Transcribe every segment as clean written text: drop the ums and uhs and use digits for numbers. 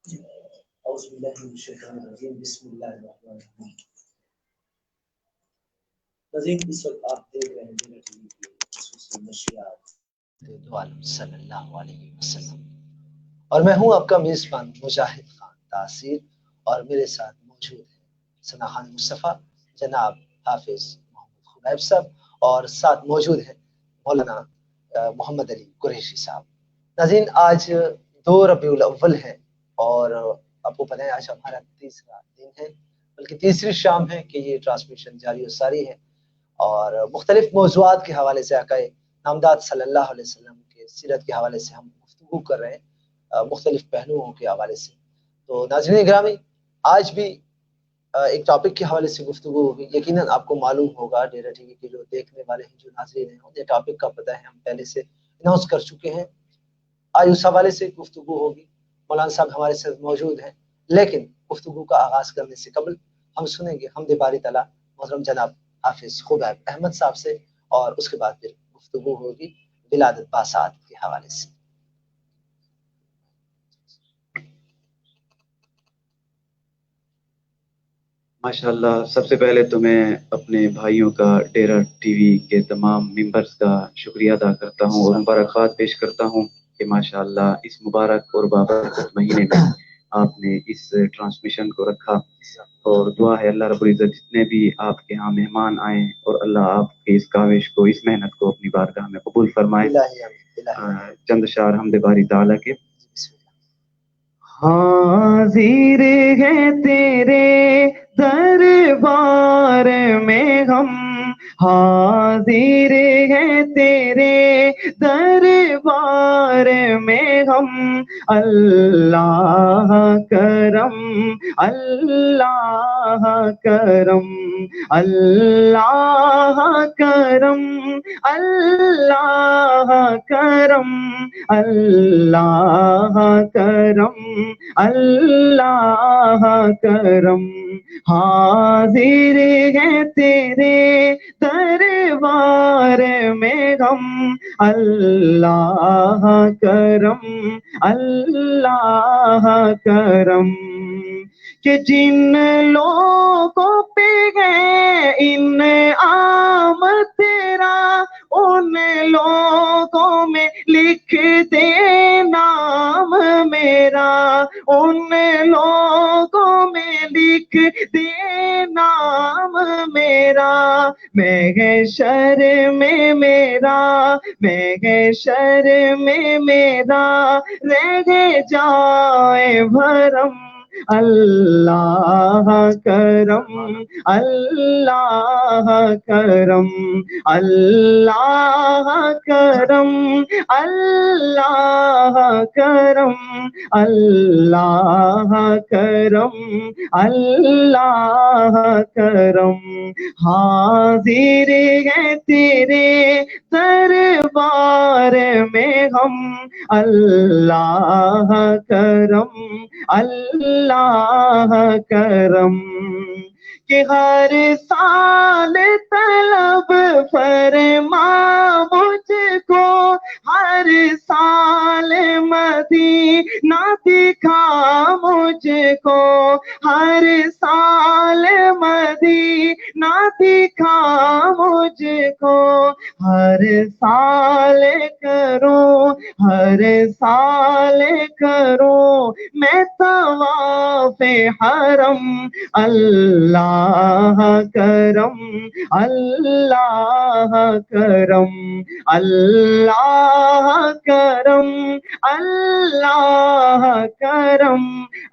اعوذ باللہ من الشیطان الرجیم بسم اللہ الرحمن الرحیم۔ ناظرین، اس وقت آپ دیکھ رہے ہیں ڈیرہ ٹی وی کی خصوصی نشریات دو عالم صلی اللہ علیہ وسلم، اور میں ہوں آپ کا میزبان مجاہد خان تاثیر، اور میرے ساتھ موجود ہیں ثنا خان مصطفیٰ، جناب حافظ محمد خبیب صاحب، اور ساتھ موجود ہیں مولانا محمد علی قریشی صاحب۔ ناظرین، آج 2 ربیع الاول ہے، اور آپ کو پتہ ہے آج ہمارا تیسرا دن ہے، بلکہ تیسری شام ہے کہ یہ ٹرانسمیشن جاری و ساری ہے، اور مختلف موضوعات کے حوالے سے آقا نامداد صلی اللہ علیہ وسلم کے سیرت کے حوالے سے ہم گفتگو کر رہے ہیں، مختلف پہلوؤں کے حوالے سے۔ تو ناظرین گرامی، آج بھی ایک ٹاپک کے حوالے سے گفتگو ہوگی۔ یقیناً آپ کو معلوم ہوگا، ڈیرہ ٹی وی کے جو دیکھنے والے ہیں، جو ناظرین ہیں، انہیں ٹاپک کا پتہ ہے، ہم پہلے سے اناؤنس کر چکے ہیں۔ آج اس حوالے سے گفتگو ہوگی، مولانا صاحب ہمارے ساتھ موجود ہیں، لیکن گفتگو کا آغاز کرنے سے قبل ہم سنیں گے حمد باری تعالیٰ محترم جناب حافظ خبیب احمد صاحب سے، اور اس کے بعد پھر گفتگو ہوگی ولادت باسات کے حوالے سے۔ ماشاءاللہ، سب سے پہلے تو میں اپنے بھائیوں کا، ڈیرہ ٹی وی کے تمام ممبرز کا شکریہ ادا کرتا ہوں اور مبارکباد پیش کرتا ہوں کہ ماشاءاللہ اس مبارک اور بابرکت مہینے میں آپ نے اس ٹرانسمیشن کو رکھا، اور دعا ہے اللہ رب العزت جتنے بھی آپ کے ہاں مہمان آئیں اور اللہ آپ کی اس کاوش کو، اس محنت کو اپنی بارگاہ میں قبول فرمائے۔ چند اشعار حمد باری تعالیٰ کے۔ حاضر ہے تیرے دربار میں ہم، حاضر ہے تیرے دربار میں ہم، اللہ کرم، اللہ کرم، اللہ کرم، اللہ کرم، اللہ کرم، اللہ کرم۔ حاضر ہے تیرے دربار میں ہم، اللہ کرم، اللہ کرم۔ کہ جن لوگوں پہ ہے انعام تیرا، ان لوگوں میں لکھ دے نام میرا، ان لوگوں میں لکھ دے نام میرا، محشر میں میرا، محشر میں میرا رہ جائے بھرم، اللہ کرم، اللہ کرم، اللہ کرم، اللہ کرم، اللہ کرم، اللہ کرم۔ حاضر ہے تیرے دربار میں ہم، اللہ کرم، اللہ کرم۔ کہ ہر سال طلب فرما مجھ کو، ہر سال مدینہ دکھا مجھ کو، ہر سال مدینہ دکھا مجھ کو، ہر سال کروں، ہر سال کروں میں طواف حرم، اللہ کرم، اللہ کرم، اللہ کرم، اللہ کرم،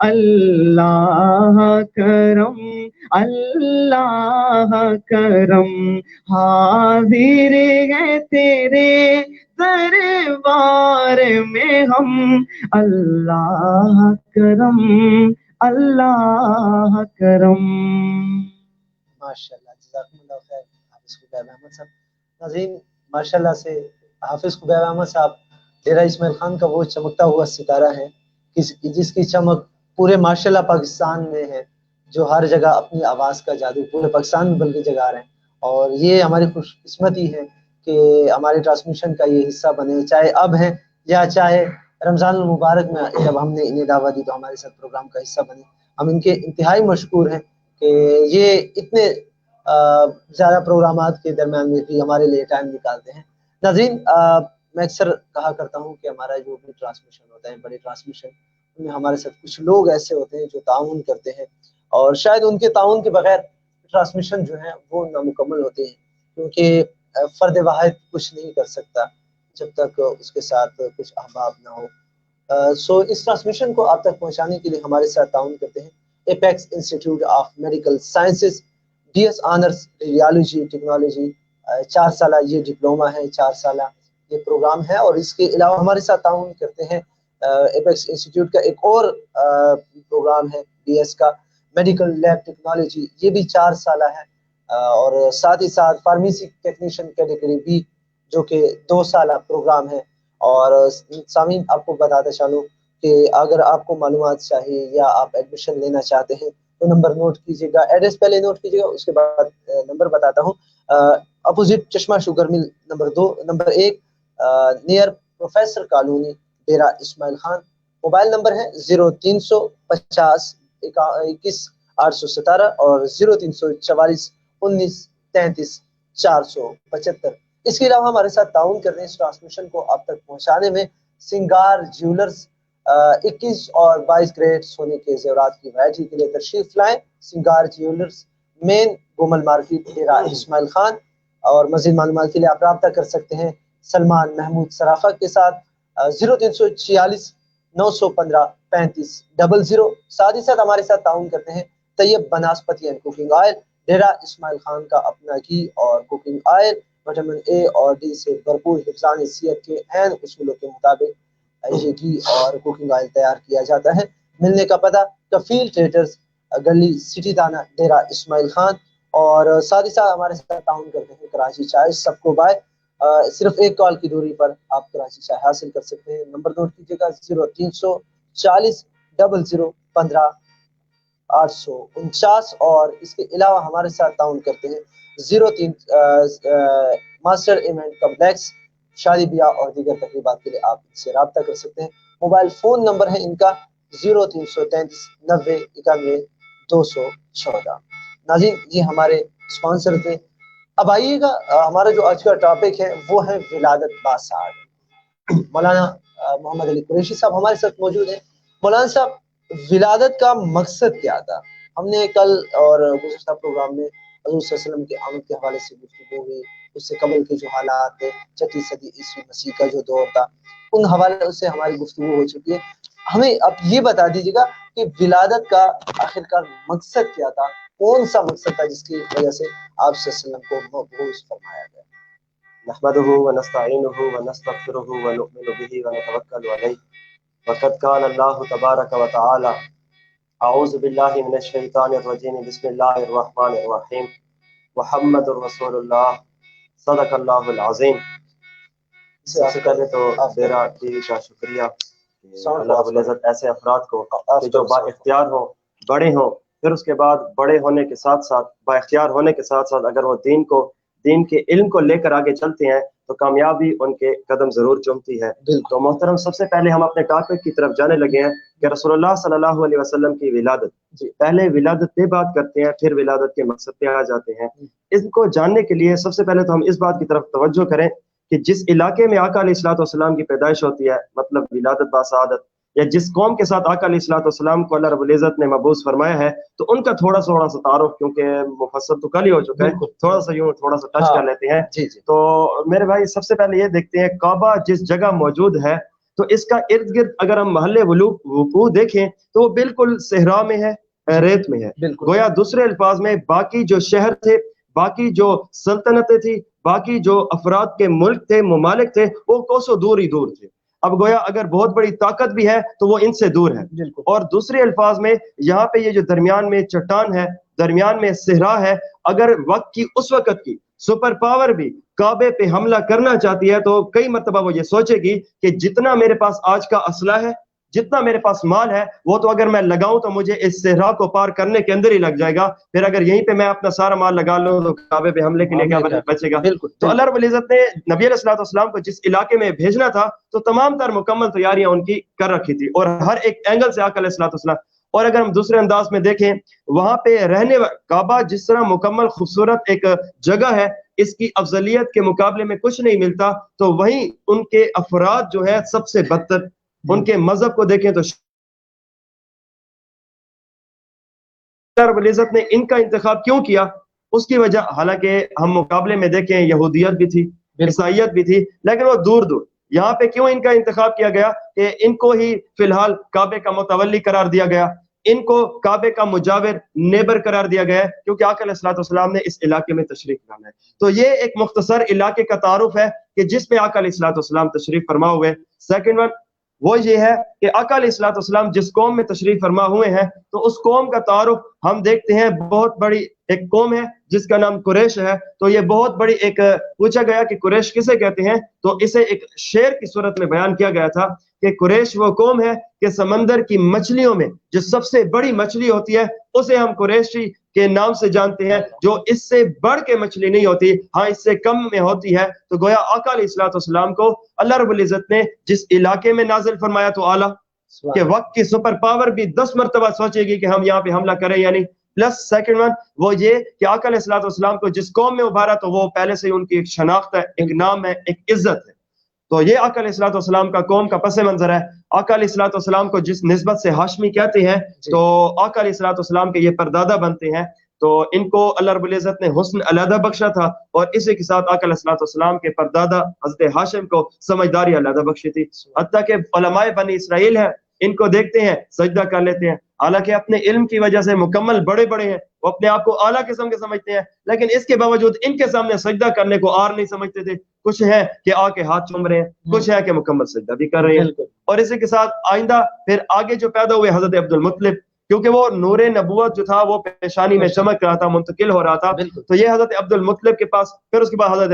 اللہ کرم، اللہ کرم۔ حاضر ہے تیرے دربار میں ہم، اللہ کرم، اللہ کرم۔ ماشاءاللہ، جزاکم اللہ خیر حافظ خبیب احمد صاحب۔ ناظرین، ماشاءاللہ سے حافظ خبیب احمد صاحب ڈیرہ اسماعیل خان کا وہ چمکتا ہوا ستارہ ہے جس کی چمک پورے ماشاءاللہ پاکستان میں ہے، جو ہر جگہ اپنی آواز کا جادو پورے پاکستان میں بلکہ جگا رہے ہیں، اور یہ ہماری خوش قسمتی ہے کہ ہمارے ٹرانسمیشن کا یہ حصہ بنے، چاہے اب ہیں یا چاہے رمضان المبارک میں جب ہم نے انہیں دعوت دی تو ہمارے ساتھ پروگرام کا حصہ بنے. ہم ان کے انتہائی مشکور ہیں کہ یہ اتنے زیادہ پروگرامات کے درمیان میں بھی ہمارے لیے ٹائم نکالتے ہیں. ناظرین، میں اکثر کہا کرتا ہوں کہ ہمارا جو بھی ٹرانسمیشن ہوتا ہے، بڑے ٹرانسمیشن، ان میں ہمارے ساتھ کچھ لوگ ایسے ہوتے ہیں جو تعاون کرتے ہیں، اور شاید ان کے تعاون کے بغیر ٹرانسمیشن جو ہے وہ نامکمل ہوتے ہیں، کیونکہ فرد واحد کچھ نہیں کر سکتا جب تک اس کے ساتھ کچھ احباب نہ ہو. سو اس ٹرانسمیشن کو آپ تک پہنچانے کے لیے ہمارے ساتھ تعاون کرتے ہیں apex institute of medical sciences, B S honours radiology technology. 4 سالہ یہ ڈپلوما ہے، 4 سالہ یہ پروگرام ہے، اور اس کے علاوہ ہمارے ساتھ تعاون کرتے ہیں ایپیکس انسٹیٹیوٹ کا ایک اور پروگرام ہے بی ایس کا، میڈیکل لیب ٹیکنالوجی. یہ بھی 4 سالہ ہے، اور ساتھ ہی ساتھ فارمیسی ٹیکنیشین کیٹیگری بی جو کہ 2 سالہ پروگرام ہے. اور سامعین، آپ کو بتاتا چلوں کہ اگر آپ کو معلومات چاہیے یا آپ ایڈمیشن لینا چاہتے ہیں تو نمبر نوٹ کیجیے گا، ایڈریس پہلے نوٹ کیجیے گا، اس کے بعد نمبر بتاتا ہوں. Opposite Chashma sugar mill number 1 near professor colony Dera Ismail Khan. Mobile number ہے 0350 21 817 اور 0344 19 33 475. اس کے علاوہ ہمارے ساتھ تعاون کرنے اس ٹرانسمیشن کو آپ تک پہنچانے میں سنگار جیولرز 21 اور 22 گریڈ سونے کے زیورات کی ورائٹی کے لیے تشریف لائیں. سنگار جیولرز، مین گومل مارکیٹ ڈیرا اسماعیل خان. اور مزید معلومات کے لیے آپ رابطہ کر سکتے ہیں سلمان محمود صرافہ کے ساتھ 0346 915 3500. ساتھ ہی ساتھ ہمارے ساتھ تعاون کرتے ہیں طیب بناسپتی اینڈ کوکنگ آئل، ڈیرا اسماعیل خان کا اپنا گھی اور کوکنگ آئل، وٹامن اے اور ڈی سے بھرپور، حفظان صحت کے عین اصولوں کے مطابق یہ گھی اور کوکنگ آئل تیار کیا جاتا ہے. ملنے کا پتہ کفیل ٹریڈرز، گلی سٹی دانا، ڈیرا اسماعیل خان. اور ساتھ ہی ساتھ ہمارے ساتھ تعاون کرتے ہیں کراچی چائے سب کو بائے. صرف ایک کال کی دوری پر آپ کراچی چائے حاصل کر سکتے ہیں. نمبر نوٹ کیجیے گا 0340 00 15 849. اور اس کے علاوہ ہمارے ساتھ تعاون کرتے ہیں 03 ماسٹر ایونٹ کمپلیکس، شادی بیاہ اور دیگر تقریبات کے لیے آپ ان سے رابطہ کر سکتے ہیں. موبائل فون نمبر ہے ان کا 0333 90 91 214. ناظرین، یہ ہمارے اسپانسر تھے. اب آئیے گا، ہمارا جو آج کا ٹاپک ہے وہ ہے ولادت باسعادت. مولانا محمد علی قریشی صاحب ہمارے ساتھ موجود ہیں. مولانا صاحب، ولادت کا مقصد کیا تھا؟ ہم نے کل اور گزشتہ پروگرام میں حضور صلی اللہ علیہ وسلم کی آمد کے حوالے سے گفتگو ہوئی، اس سے قبل کے جو حالات تھے، 6 صدی عیسوی مسیح کا جو دور تھا، ان حوالے سے ہماری گفتگو ہو چکی ہے. ہمیں اب یہ بتا دیجیے گا کہ ولادت کا آخرکار مقصد کیا تھا، کون سا مقصد تھا جس کی وجہ سے آپ صلی اللہ علیہ وسلم کو مبعوث فرمایا گیا؟ نحمده ونستعینه ونستغفره ونؤمن به ونتوکل علیہ وقد قال اللہ تبارک وتعالی اعوذ باللہ من الشیطان الرجیم بسم اللہ الرحمن الرحیم محمد رسول اللہ صدق اللہ العظیم. سب سے پہلے تو ڈیرا ٹی وی کا شکریہ کہ اللہ رب العزت ایسے افراد کو کہ جو با اختیار ہوں، بڑے ہوں، پھر اس کے بعد بڑے ہونے کے ساتھ ساتھ با اختیار ہونے کے ساتھ ساتھ اگر وہ دین کے علم کو لے کر آگے چلتے ہیں تو کامیابی ان کے قدم ضرور چومتی ہے. تو محترم، سب سے پہلے ہم اپنے ٹاپک کی طرف جانے لگے ہیں کہ رسول اللہ صلی اللہ علیہ وسلم کی ولادت. پہلے ولادت پہ بات کرتے ہیں، پھر ولادت کے مقصد پہ آ جاتے ہیں. اس کو جاننے کے لیے سب سے پہلے تو ہم اس بات کی طرف توجہ کریں کہ جس علاقے میں آقا علیہ الصلوۃ والسلام کی پیدائش ہوتی ہے، مطلب ولادت باسعادت، یا جس قوم کے ساتھ آقا علیہ الصلوۃ والسلام کو اللہ رب العزت نے مبعوث فرمایا ہے، تو ان کا تھوڑا سا تعارف، کیونکہ مفصل تو کل ہی ہو چکا ہے، تھوڑا سا ٹچ کر لیتے ہیں. تو میرے بھائی، سب سے پہلے یہ دیکھتے ہیں کعبہ جس جگہ موجود ہے تو اس کا ارد گرد اگر ہم محل وقوع دیکھیں تو وہ بالکل صحرا میں ہے، ریت میں ہے. گویا دوسرے الفاظ میں باقی جو شہر تھے، باقی جو سلطنتیں تھی، باقی جو افراد کے ملک تھے، ممالک تھے، وہ کوسوں دور ہی دور تھے. اب گویا اگر بہت بڑی طاقت بھی ہے تو وہ ان سے دور ہے. اور دوسرے الفاظ میں یہاں پہ یہ جو درمیان میں چٹان ہے، درمیان میں صحرا ہے، اگر اس وقت کی سپر پاور بھی کعبے پہ حملہ کرنا چاہتی ہے تو کئی مرتبہ وہ یہ سوچے گی کہ جتنا میرے پاس آج کا اسلحہ ہے، جتنا میرے پاس مال ہے وہ تو اگر میں لگاؤں تو مجھے اس صحرا کو پار کرنے کے اندر ہی لگ جائے گا، پھر اگر یہیں پہ میں اپنا سارا مال لگا لوں تو کعبے پہ حملے کے لیے کیا بچے گا؟ تو اللہ رب العزت نے نبی علیہ السلام کو جس علاقے میں بھیجنا تھا تو تمام تر مکمل تیاریاں ان کی کر رکھی تھی، اور ہر ایک اینگل سے آقا علیہ السلام. اور اگر ہم دوسرے انداز میں دیکھیں وہاں پہ رہنے کعبہ جس طرح مکمل خوبصورت ایک جگہ ہے، اس کی افضلیت کے مقابلے میں کچھ نہیں ملتا، تو وہیں ان کے افراد جو ہے سب سے بدتر. ان کے مذہب کو دیکھیں تو رب العزت نے ان کا انتخاب کیوں کیا، اس کی وجہ، حالانکہ ہم مقابلے میں دیکھیں یہودیت بھی تھی، عیسائیت بھی تھی، لیکن وہ دور دور. یہاں پہ کیوں ان کا انتخاب کیا گیا کہ ان کو ہی فی الحال کعبے کا متولی قرار دیا گیا، ان کو کعبے کا مجاور نیبر قرار دیا گیا، کیونکہ آقا علیہ السلام نے اس علاقے میں تشریف لانا ہے. تو یہ ایک مختصر علاقے کا تعارف ہے کہ جس میں آقا علیہ السلام تشریف فرما ہوئے. سیکنڈ ون وہ یہ ہے کہ آقا علیہ السلام جس قوم میں تشریف فرما ہوئے ہیں تو اس قوم کا تعارف ہم دیکھتے ہیں، بہت بڑی ایک قوم ہے جس کا نام قریش ہے. تو یہ بہت بڑی ایک، پوچھا گیا کہ قریش کسے کہتے ہیں، تو اسے ایک شعر کی صورت میں بیان کیا گیا تھا کہ قریش وہ قوم ہے کہ سمندر کی مچھلیوں میں جو سب سے بڑی مچھلی ہوتی ہے اسے ہم قریشی کے نام سے جانتے ہیں، جو اس سے بڑھ کے مچھلی نہیں ہوتی، ہاں اس سے کم میں ہوتی ہے. تو گویا آقا علیہ السلام کو اللہ رب العزت نے جس علاقے میں نازل فرمایا تو اعلیٰ کہ وقت کی سپر پاور بھی 10 مرتبہ سوچے گی کہ ہم یہاں پہ حملہ کریں یا نہیں. پلس سیکنڈ ون وہ یہ کہ آقا علیہ السلام کو جس قوم میں ابھارا تو وہ پہلے سے ان کی ایک شناخت ہے، ایک نام ہے، ایک عزت ہے. تو یہ آقا علیہ السلام کا قوم کا پس منظر ہے. آقا علیہ السلام کو جس نسبت سے ہاشمی کہتے ہیں تو آقا علیہ السلام کے یہ پردادا بنتے ہیں. تو ان کو اللہ رب العزت نے حسن علیحدہ بخشا تھا، اور اسی کے ساتھ آقا علیہ السلام کے پردادا حضرت ہاشم کو سمجھداری علیحدہ بخشی تھی. حتیٰ کہ علماء بنی اسرائیل ہیں، ان کو دیکھتے ہیں سجدہ کر لیتے ہیں، حالانکہ اپنے علم کی وجہ سے مکمل بڑے بڑے ہیں، وہ اپنے آپ کو اعلیٰ قسم کے سمجھتے ہیں، لیکن اس کے باوجود ان کے سامنے سجدہ کرنے کو آر نہیں سمجھتے تھے. کچھ ہے کہ آ کے ہاتھ چوم رہے ہیں، کچھ ہے کہ مکمل سجدہ بھی کر رہے ہیں. اور اسی کے ساتھ آئندہ پھر آگے جو پیدا ہوئے حضرت عبد المطلب، کیونکہ وہ نور نبوت جو تھا وہ پیشانی میں چمک رہا تھا، منتقل ہو رہا تھا، تو یہ حضرت عبد المطلب کے پاس. پھر اس کے بعد حضرت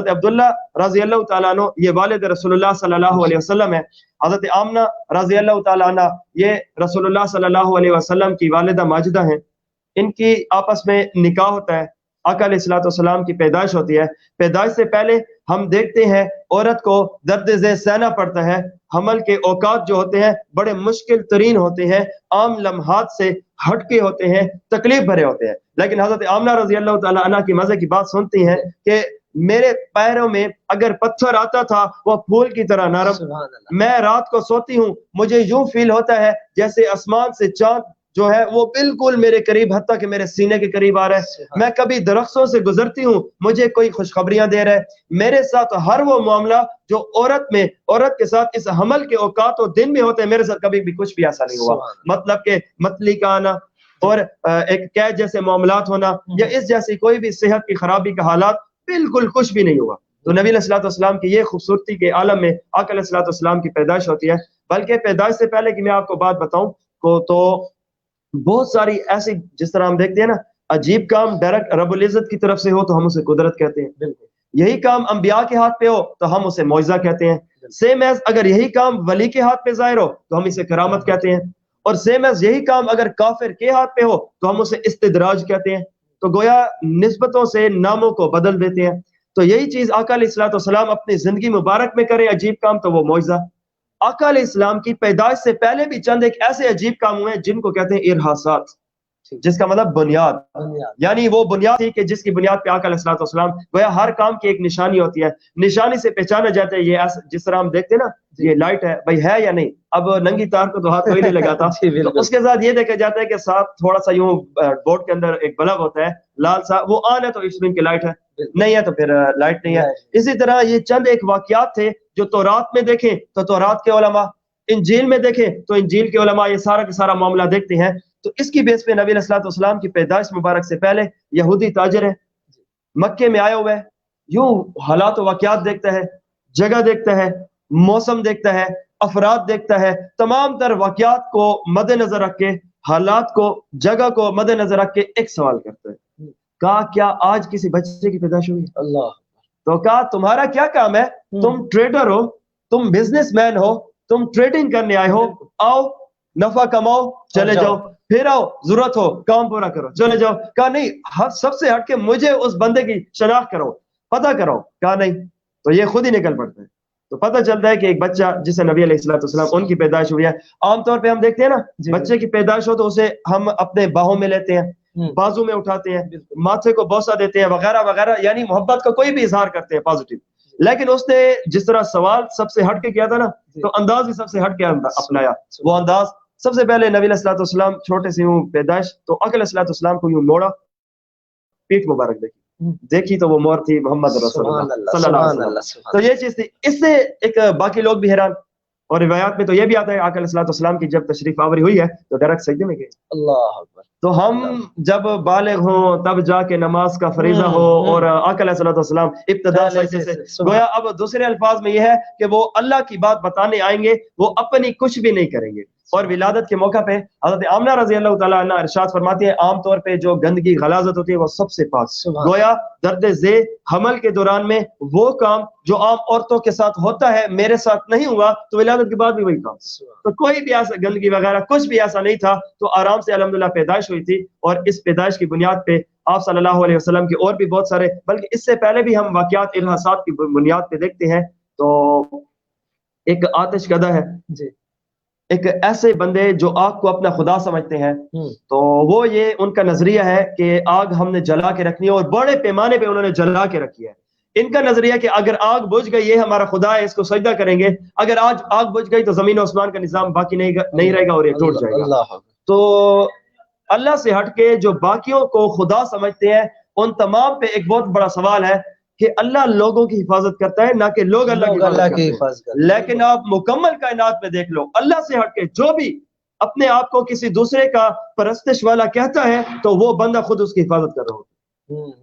عبداللہ رضی اللہ تعالیٰ عنہ، یہ والد رسول اللہ صلی اللہ علیہ وسلم ہے. حضرت آمنہ رضی اللہ تعالیٰ عنہ یہ رسول اللہ صلی اللہ علیہ وسلم کی والدہ ماجدہ ہیں. ان کی آپس میں نکاح ہوتا ہے، آقا علیہ السلام کی پیدائش ہوتی ہے. پیدائش سے پہلے ہم دیکھتے ہیں عورت کو درد ذیل سہنا پڑتا ہے، حمل کے اوقات جو ہوتے ہیں بڑے مشکل ترین ہوتے ہیں، عام لمحات سے ہٹ کے ہوتے ہیں، تکلیف بھرے ہوتے ہیں. لیکن حضرت آمنہ رضی اللہ تعالیٰ عنہ کی مزے کی بات سنتی ہیں کہ میرے پیروں میں اگر پتھر آتا تھا وہ پھول کی طرح نرم، میں رات کو سوتی ہوں مجھے یوں فیل ہوتا ہے جیسے آسمان سے چاند جو ہے وہ بالکل میرے قریب، حتیٰ کہ میرے سینے کے قریب آ رہا ہے. میں کبھی درختوں سے گزرتی ہوں مجھے کوئی خوشخبریاں دے رہا ہے. میرے ساتھ ہر وہ معاملہ جو عورت کے ساتھ اس حمل کے اوقات و دن میں ہوتے ہیں، میرے ساتھ کبھی بھی کچھ بھی ایسا نہیں ہوا. مطلب کہ متلی کا آنا اور ایک قید جیسے معاملات ہونا یا اس جیسی کوئی بھی صحت کی خرابی کا حالات بالکل کچھ بھی نہیں ہوا. تو نبی علیہ السلام کی یہ خوبصورتی کے عالم میں آقا علیہ السلام کی پیدائش ہوتی ہے. بلکہ پیدائش سے پہلے کہ میں آپ کو بات بتاؤں تو بہت ساری ایسی، جس طرح ہم دیکھتے ہیں نا، عجیب کام ڈائریکٹ رب العزت کی طرف سے ہو تو ہم اسے قدرت کہتے ہیں. بالکل یہی کام انبیاء کے ہاتھ پہ ہو تو ہم اسے معجزہ کہتے ہیں. سیم ایز اگر یہی کام ولی کے ہاتھ پہ ظاہر ہو تو ہم اسے کرامت کہتے ہیں. اور سیم ایز یہی کام اگر کافر کے ہاتھ پہ ہو تو ہم اسے استدراج کہتے ہیں. تو گویا نسبتوں سے ناموں کو بدل دیتے ہیں. تو یہی چیز آقا علیہ السلام اپنی زندگی مبارک میں کرے عجیب کام، تو وہ معجزہ. آقا علیہ السلام کی پیدائش سے پہلے بھی چند ایک ایسے عجیب کام ہوئے جن کو کہتے ہیں ارحاسات، جس کا مطلب بنیاد، یعنی وہ بنیاد تھی کہ جس کی بنیاد پہ آقا علیہ السلام گویا ہر کام کی ایک نشانی ہوتی ہے. نشانی سے پہچانا جاتا ہے. یہ جس طرح ہم دیکھتے ہیں نا، یہ لائٹ ہے بھائی، ہے یا نہیں؟ اب ننگی تار کو تو ہاتھ کوئی نہیں لگاتا. تو اس کے ساتھ یہ دیکھا جاتا ہے کہ ساتھ تھوڑا سا یوں بورڈ کے اندر ایک بلب ہوتا ہے لال سا، وہ آن ہے تو اس دن کی لائٹ ہے، نہیں ہے تو پھر لائٹ نہیں ہے. اسی طرح یہ چند ایک واقعات تھے جو تورات میں دیکھیں تو تورات کے علماء، انجیل میں دیکھیں تو انجیل کے علماء یہ سارا کا سارا معاملہ دیکھتے ہیں. تو اس کی بیس پہ نبی علیہ السلام کی پیدائش مبارک سے پہلے یہودی تاجر ہے، مکے میں آیا ہوا ہے، یوں حالات و واقعات دیکھتا ہے، جگہ دیکھتا ہے، موسم دیکھتا ہے، افراد دیکھتا ہے، تمام تر واقعات کو مد نظر رکھ کے، حالات کو، جگہ کو مد نظر رکھ کے ایک سوال کرتا ہے. کہا کیا آج کسی بچے کی پیدائش ہوئی؟ اللہ. تو کہا تمہارا کیا کام ہے؟ تم ٹریڈر ہو، تم بزنس مین ہو، تم ٹریڈنگ کرنے آئے ہو, آؤ نفع کماؤ چلے جاؤ, پھر آؤ ضرورت ہو کام پورا کرو چلے جاؤ. کہا نہیں, سب سے ہٹ کے مجھے اس بندے کی شناخت کرو, پتہ کرو. کہا نہیں, تو یہ خود ہی نکل پڑتا ہے. تو پتہ چلتا ہے کہ ایک بچہ جسے نبی علیہ الصلوۃ والسلام ان کی پیدائش ہوئی ہے. عام طور پہ ہم دیکھتے ہیں نا, بچے کی پیدائش ہو تو اسے ہم اپنے باہوں میں لیتے ہیں, بازو میں اٹھاتے ہیں, ماتھے کو بوسہ دیتے ہیں وغیرہ وغیرہ, یعنی محبت کا کوئی بھی اظہار کرتے ہیں پازیٹیو. لیکن اس نے جس طرح سوال سب سے ہٹ کے کیا تھا نا, تو انداز بھی سب سے ہٹ کے اپنایا. وہ انداز سب سے پہلے نبی علیہ الصلوۃ والسلام چھوٹے سے یوں پیدائش, تو آقا علیہ الصلوۃ والسلام کو یوں موڑا, پیٹھ مبارک دیکھی تو وہ مور تھی محمد رسول اللہ صلی اللہ علیہ وسلم. تو یہ چیز تھی. اس سے ایک باقی لوگ بھی حیران, اور روایات میں تو یہ بھی آتا ہے آقا علیہ الصلوۃ والسلام کی جب تشریف آوری ہوئی ہے تو ڈائریکٹ سجدے میں گئے. اللہ اکبر. تو ہم جب بالغ ہوں تب جا کے نماز کا فریضہ ہو, اور آقا علیہ الصلوۃ والسلام ابتدا سجدے سے, گویا اب دوسرے الفاظ میں یہ ہے کہ وہ اللہ کی بات بتانے آئیں گے, وہ اپنی کچھ بھی نہیں کریں گے. اور ولادت کے موقع پہ حضرت آمنہ رضی اللہ تعالیٰ عنہ ارشاد فرماتی ہے, عام طور پہ جو گندگی غلاظت ہوتی ہے وہ سب سے پاک. گویا درد ذیل حمل کے دوران میں وہ کام جو عام عورتوں کے ساتھ ہوتا ہے میرے ساتھ نہیں ہوا, تو ولادت کے بعد بھی وہی کام. تو کوئی بھی ایسا گندگی وغیرہ کچھ بھی ایسا نہیں تھا, تو آرام سے الحمدللہ پیدائش ہوئی تھی. اور اس پیدائش کی بنیاد پہ آپ صلی اللہ علیہ وسلم کے اور بھی بہت سارے, بلکہ اس سے پہلے بھی ہم واقعات ارہاسات کی بنیاد پہ دیکھتے ہیں. تو ایک آتش کدہ ہے, ایک ایسے بندے جو آگ کو اپنا خدا سمجھتے ہیں, تو وہ یہ ان کا نظریہ ہے کہ آگ ہم نے جلا کے رکھنی ہے, اور بڑے پیمانے پہ انہوں نے جلا کے رکھی ہے. ان کا نظریہ کہ اگر آگ بجھ گئی یہ ہمارا خدا ہے, اس کو سجدہ کریں گے, اگر آج آگ بجھ گئی تو زمین و آسمان کا نظام باقی نہیں رہے گا اور یہ ٹوٹ جائے گا. تو اللہ سے ہٹ کے جو باقیوں کو خدا سمجھتے ہیں, ان تمام پہ ایک بہت بڑا سوال ہے کہ اللہ لوگوں کی حفاظت کرتا ہے, نہ کہ لوگ اللہ کی حفاظت کرتے ہیں. لیکن آپ مکمل کائنات میں دیکھ لو, اللہ سے ہٹ کے جو بھی اپنے آپ کو کسی دوسرے کا پرستش والا کہتا ہے, تو وہ بندہ خود اس کی حفاظت کر رہا ہوتا ہے.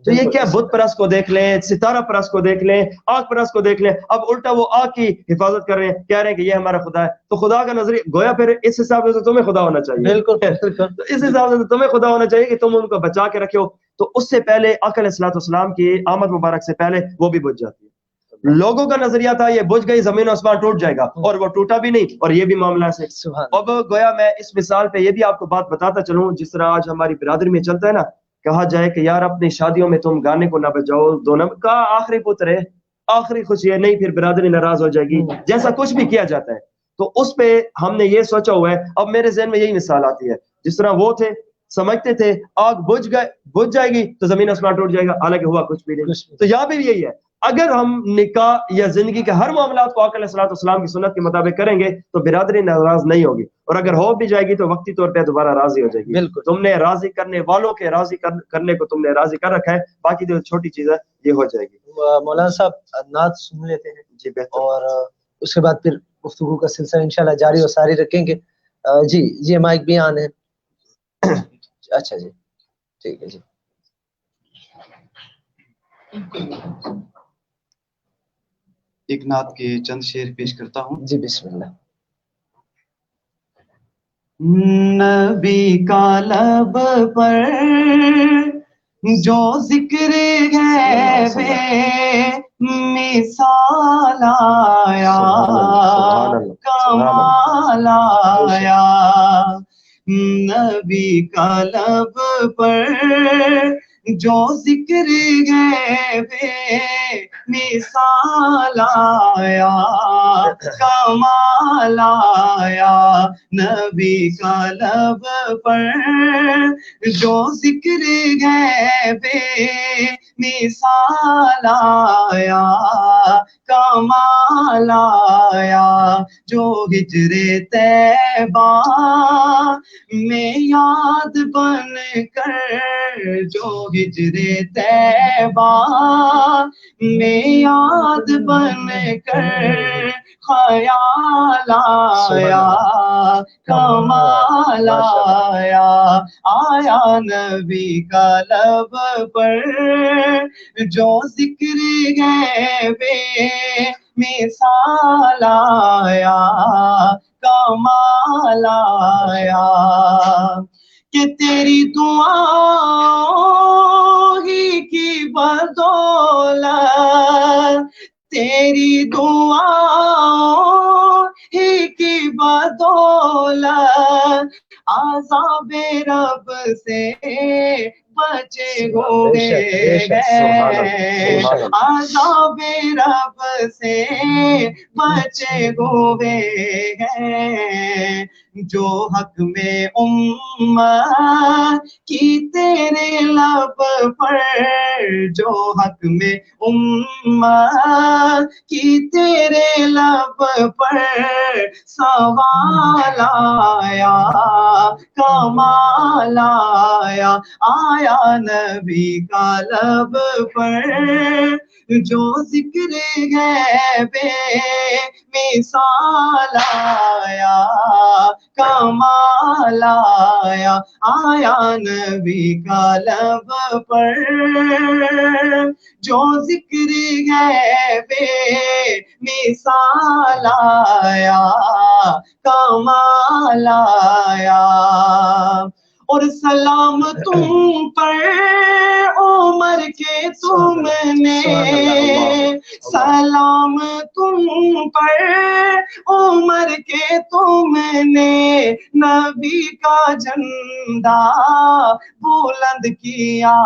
تو یہ کیا, بت پرست کو دیکھ لیں, ستارہ پرست کو دیکھ لیں, آگ پرست کو دیکھ لیں, اب الٹا وہ آگ کی حفاظت کر رہے ہیں, کہہ رہے ہیں کہ یہ ہمارا خدا ہے. تو خدا کا نظریہ گویا پھر اس حساب سے تمہیں خدا ہونا چاہیے. بالکل, تو اس حساب سے تمہیں خدا ہونا چاہیے کہ تم ان کو بچا کے رکھو. تو اس سے پہلے آقا علیہ الصلوۃ والسلام کی آمد مبارک سے پہلے وہ بھی بجھ جاتی ہے. لوگوں کا نظریہ تھا یہ بجھ گئی زمین و آسمان ٹوٹ جائے گا, اور وہ ٹوٹا بھی نہیں, اور یہ بھی معاملہ ہے. اب گویا میں اس مثال پہ یہ بھی آپ کو بات بتاتا چلوں, جس طرح آج ہماری برادری میں چلتا ہے نا, کہا جائے کہ یار اپنی شادیوں میں تم گانے کو نہ بجاؤ, دونوں کا آخری پتر ہے, آخری خوشی ہے, نہیں پھر برادری ناراض ہو جائے گی, جیسا کچھ بھی کیا جاتا ہے. تو اس پہ ہم نے یہ سوچا ہوا ہے. اب میرے ذہن میں یہی مثال آتی ہے, جس طرح وہ تھے سمجھتے تھے آگ بجھ جائے گی تو زمین آسمان ٹوٹ جائے گا, حالانکہ ہوا کچھ بھی نہیں. تو یہاں بھی یہی ہے, اگر ہم نکاح یا زندگی کے ہر معاملات کو آقا علیہ الصلوۃ والسلام کی سنت کے مطابق کریں گے تو برادری ناراض نہیں ہوگی, اور اگر ہو بھی جائے گی تو وقتی طور پہ دوبارہ راضی ہو جائے گی. بالکل, تم نے راضی کرنے والوں کے راضی کرنے کو تم نے راضی کر رکھا ہے, باقی جو چھوٹی چیز ہے یہ ہو جائے گی. مولانا صاحب نعت سن لیتے ہیں جی, بہتر, اور اس کے بعد پھر گفتگو کا سلسلہ انشاءاللہ جاری و ساری رکھیں گے. جی یہ مائک بھی آن ہے. اچھا جی ٹھیک ہے جی. ایک نعت کے چند شعر پیش کرتا ہوں. جی بسم اللہ. نبی کا لب پر جو ذکر ہے بے مثال آیا, کمال آیا. نبی کا لب پر جو ذکر ہے بے مثال آیا, کمال آیا. نبی کا لب پر جو ذکر ہے بے مثال آیا, کمال آیا. جو ہجر طیبہ میں یاد بن کر, جو ہجر طیبہ میں یاد بن کر خیال آیا, کمال آیا. آیا نبی کا لب پر جو ذکر ہے بے مثال آیا, کمال آیا. کہ تیری دعا ہی کی بدولت, تیری دعا ہی کی بدولت عذاب رب سے بچے ہوئے ہیں، عذاب رب سے بچے ہوئے ہیں، جو حق میں امت کی تیرے لب پر، جو حق میں امت کی تیرے لب پر سوال آیا کمال آیا، آیا نبی کا لب پر جو ذکر ہے بے مثال آیا کمال آیا، آیا نبی کا لب پر جو ذکر ہے بے مثال آیا کمال آیا۔ اور سلام تم پر عمر کے تم نے، سلام تم پر عمر کے تم نے نبی کا جھنڈا بلند کیا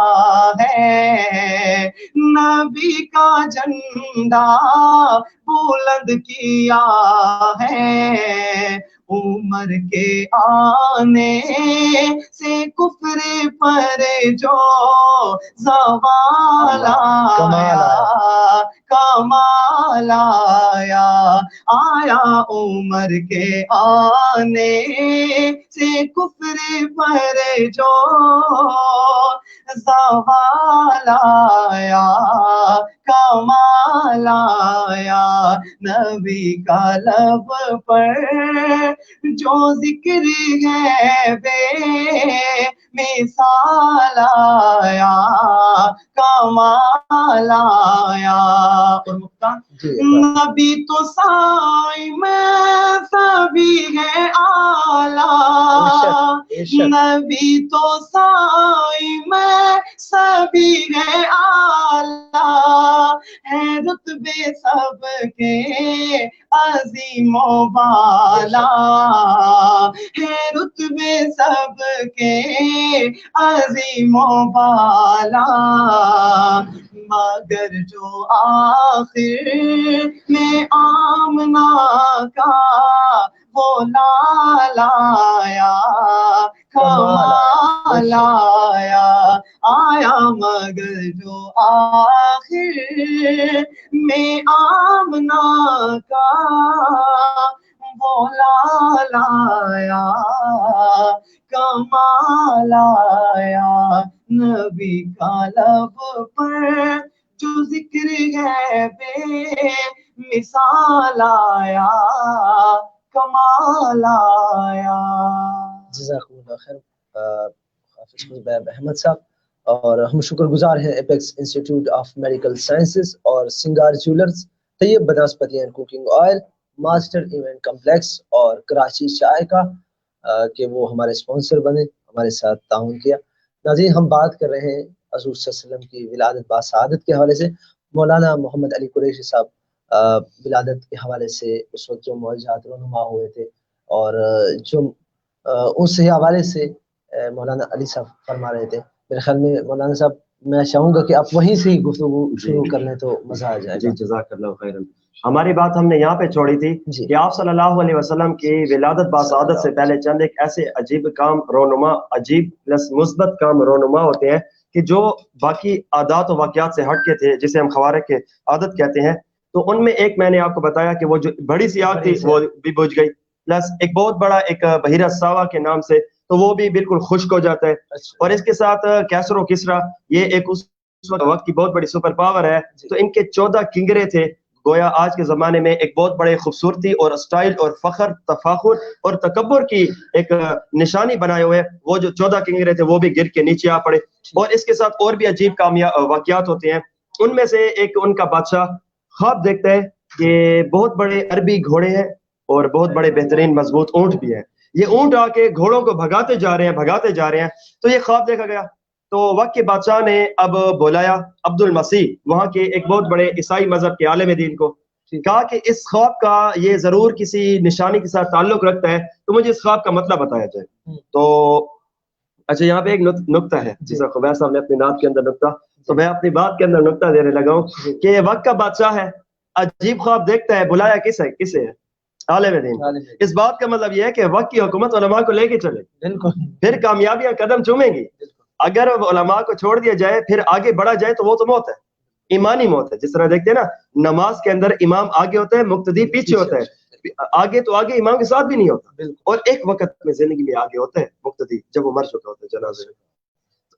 ہے، نبی کا جھنڈا بلند کیا ہے، عمر کے آنے سے کفر پر جو زوال آیا کمال آیا، آیا عمر کے آنے سے کفر پر جو زوال آیا کمال آیا، نبی کا لب پر جو ذکر ہے بے مثال آیا کمال آیا۔ اور مختار نبی تو سائے میں سبھی ہے اعلیٰ، نبی تو سائے میں سبھی ہے اعلیٰ، ہے رتبے سب کے عظیم و بالا، ہے رتبے سب کے عظیم و بالا، مگر جو آخر میں آمنہ کا وہ لال آیا کمال آیا، آیا مگر جو آخر میں آمنہ کا وہ لال آیا کمال آیا، نبی کا لب پر جو ذکر ہے بے مثال آیا کمال آیا۔ جزاکم اللہ خیر حافظ خزبیب احمد صاحب، اور ہم شکر گزار ہیں apex institute of medical sciences اور Singar jewellers, Tayyab banaspati and cooking oil, master event complex اور کراچی چائے کا کہ وہ ہمارے اسپانسر بنے، ہمارے ساتھ تعاون کیا۔ ناظرین، ہم بات کر رہے ہیں حضور صلی اللہ علیہ وسلم کی ولادت باسعادت کے حوالے سے۔ مولانا محمد علی قریشی صاحب ولادت کے حوالے سے اس وقت جو معجزات رونما ہوئے تھے اور جو اس حوالے سے مولانا علی صاحب فرما رہے تھے، میرے خیال میں مولانا صاحب میں چاہوں گا کہ آپ وہیں سے ہی گفتگو شروع کر لیں تو مزہ آ جائے گا۔ جی جزاک اللہ خیرا۔ ہماری بات ہم نے یہاں پہ چھوڑی تھی کہ آپ صلی اللہ علیہ وسلم کی ولادت باسعادت سے پہلے چند ایک ایسے عجیب کام رونما، عجیب پلس مثبت کام رونما ہوتے ہیں کہ جو باقی عادات و واقعات سے ہٹ کے تھے، جسے ہم خوارق کے عادت کہتے ہیں۔ تو ان میں ایک میں نے آپ کو بتایا کہ وہ جو بڑی سی آگ تھی وہ بھی بجھ گئی، پلس ایک بہت بڑا ایک بحیرہ ساوا کے نام سے تو وہ بھی بالکل خشک ہو جاتا ہے، اور اس کے ساتھ کیسر و کسرا، یہ ایک اس وقت کی بہت بڑی سپر پاور ہے۔ تو ان کے 14 کنگرے تھے، گویا آج کے زمانے میں ایک بہت بڑے خوبصورتی اور اسٹائل اور فخر، تفاخر اور تکبر کی ایک نشانی بنائے ہوئے، وہ جو 14 کنگرے تھے وہ بھی گر کے نیچے آ پڑے۔ اور اس کے ساتھ اور بھی عجیب واقعات ہوتے ہیں۔ ان میں سے ایک ان کا بادشاہ خواب دیکھتا ہے کہ بہت بڑے عربی گھوڑے ہیں اور بہت بڑے بہترین مضبوط اونٹ بھی ہیں، یہ اونٹ آ کے گھوڑوں کو بھگاتے جا رہے ہیں۔ تو یہ خواب دیکھا گیا، تو وقت کے بادشاہ نے اب بلایا عبد المسیح، وہاں کے ایک بہت بڑے عیسائی مذہب کے عالم دین کو، کہا کہ اس خواب کا یہ ضرور کسی نشانی کے ساتھ تعلق رکھتا ہے تو مجھے اس خواب کا مطلب بتایا جائے. تو اچھا یہاں پہ ایک نقطہ ہے جس طرح خبیر صاحب نے اپنی نعت کے اندر نقطہ، تو میں اپنی بات کے اندر نقطہ دینے لگا ہوں کہ یہ وقت کا بادشاہ ہے، عجیب خواب دیکھتا ہے، بلایا کسے ہے؟ عالم دین. اس بات کا مطلب یہ ہے کہ وقت کی حکومت علماء کو لے کے چلے، پھر کامیابیاں قدم چومیں گی. اگر علماء کو چھوڑ دیا جائے پھر آگے بڑھا جائے تو وہ تو موت ہے، ایمانی موت ہے. جس طرح دیکھتے ہیں نا نماز کے اندر امام آگے ہوتا ہے، مقتدی پیچھے ہوتا ہے، آگے تو آگے امام کے ساتھ بھی نہیں ہوتا، اور ایک وقت میں زندگی میں آگے ہوتا ہے مقتدی جب وہ مر چکا ہوتا ہے جنازے میں.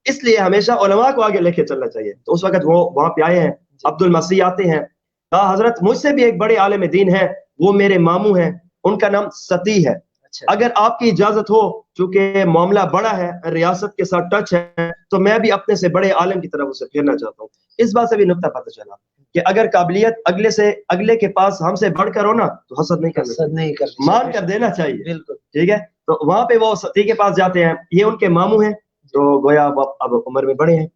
اس لیے ہمیشہ علماء کو آگے لے کے چلنا چاہیے. تو اس وقت وہ وہاں پہ آئے ہیں، عبد المسیح آتے ہیں، کہا حضرت مجھ سے بھی ایک بڑے عالم دین ہیں، وہ میرے ماموں ہیں، ان کا نام ستی ہے، اگر آپ کی اجازت ہو چونکہ معاملہ بڑا ہے، ریاست کے ساتھ ٹچ ہے، تو میں بھی اپنے سے بڑے عالم کی طرف اسے پھیرنا چاہتا ہوں. اس بات سے بھی نقطہ پتہ چلا کہ اگر قابلیت اگلے کے پاس ہم سے بڑھ کر ہو نا تو حسد نہیں کرنا، مان کر دینا چاہیے. بالکل ٹھیک ہے. تو وہاں پہ وہ ستی کے پاس جاتے ہیں، یہ ان کے ماموں ہیں، تو گویا اب عمر میں بڑے ہیں،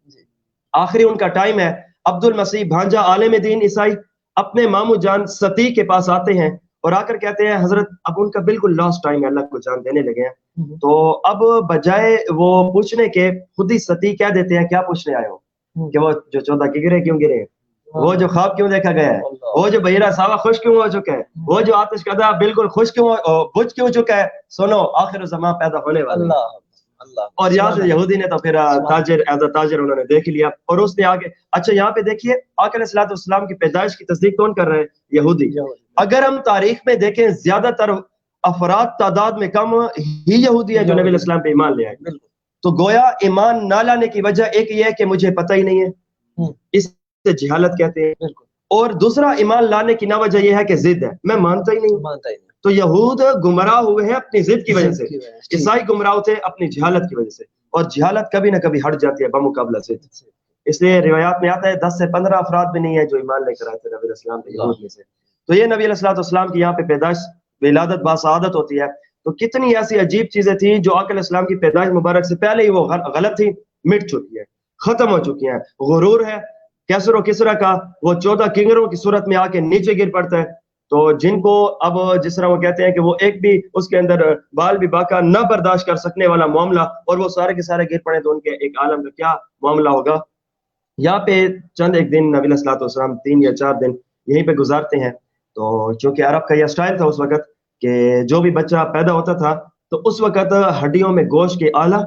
آخری ان کا ٹائم ہے. عبد المسیح بھانجا عالم دین عیسائی اپنے ماموں جان ستی کے پاس آتے ہیں اور آ کر کہتے ہیں حضرت اب ان کا بالکل لاسٹ ٹائم ہے، اللہ کو جان دینے لگے ہیں. تو اب بجائے وہ پوچھنے کے خود ہی ستی کہہ دیتے ہیں کیا پوچھنے آئے ہو کہ وہ جو 14 کی گرے کیوں گرے، وہ جو خواب کیوں دیکھا گیا ہے، وہ جو بحیرہ ساوا خوش کیوں ہو چکا ہے، وہ جو آتش کدہ بالکل خوش کیوں بجھ کیوں چکا ہے، سنو آخر زمان پیدا ہونے والا ہے. اور یہاں سے یہودی نے تو پھر تاجر ایز اے تاجر انہوں نے دیکھ لیا اور اس نے آگے. اچھا یہاں پہ دیکھیے آقا علیہ الصلوۃ والسلام کی پیدائش کی تصدیق کون کر رہے ہیں؟ یہودی. اگر ہم تاریخ میں دیکھیں زیادہ تر افراد تعداد میں کم ہی یہودی ہیں جو نبی علیہ السلام پہ ایمان لے آئے. تو گویا ایمان نہ لانے کی وجہ ایک یہ ہے کہ مجھے پتہ ہی نہیں ہے، اس سے جہالت کہتے ہیں، اور دوسرا ایمان لانے کی نہ وجہ یہ ہے کہ ضد ہے، میں مانتا ہی نہیں. تو یہود گمراہ ہوئے ہیں اپنی ضد کی وجہ سے، عیسائی گمراہ ہوتے ہیں اپنی جہالت کی وجہ سے، اور جہالت کبھی نہ کبھی ہٹ جاتی ہے بمقابلہ ضد. اس لیے روایات میں آتا ہے 10 سے 15 افراد بھی نہیں ہے جو ایمان لے کر آئے تھے نبی علیہ السلام کے یہود میں سے. تو یہ نبی علیہ الصلوۃ والسلام کی یہاں پہ پیدائش ولادت باسعادت ہوتی ہے. تو کتنی ایسی عجیب چیزیں تھیں جو آقا علیہ السلام کی پیدائش مبارک سے پہلے ہی وہ غلط تھی، مٹ چکی ہے، ختم ہو چکی ہیں. غرور ہے کیسر و کسرا کا، وہ 14 کنگروں کی صورت میں آ کے نیچے گر پڑتا ہے. تو جن کو اب جس طرح وہ کہتے ہیں کہ وہ ایک بھی اس کے اندر بال بھی باقا نہ برداشت کر سکنے والا معاملہ، اور وہ سارے کے سارے گر پڑے تو ان کے ایک عالم کا کیا معاملہ ہوگا. یہاں پہ چند ایک دن نبی علیہ الصلوۃ والسلام 3 یا 4 دن یہیں پہ گزارتے ہیں. تو چونکہ عرب کا یہ سٹائل تھا اس وقت کہ جو بھی بچہ پیدا ہوتا تھا تو اس وقت ہڈیوں میں گوشت کے اعلیٰ،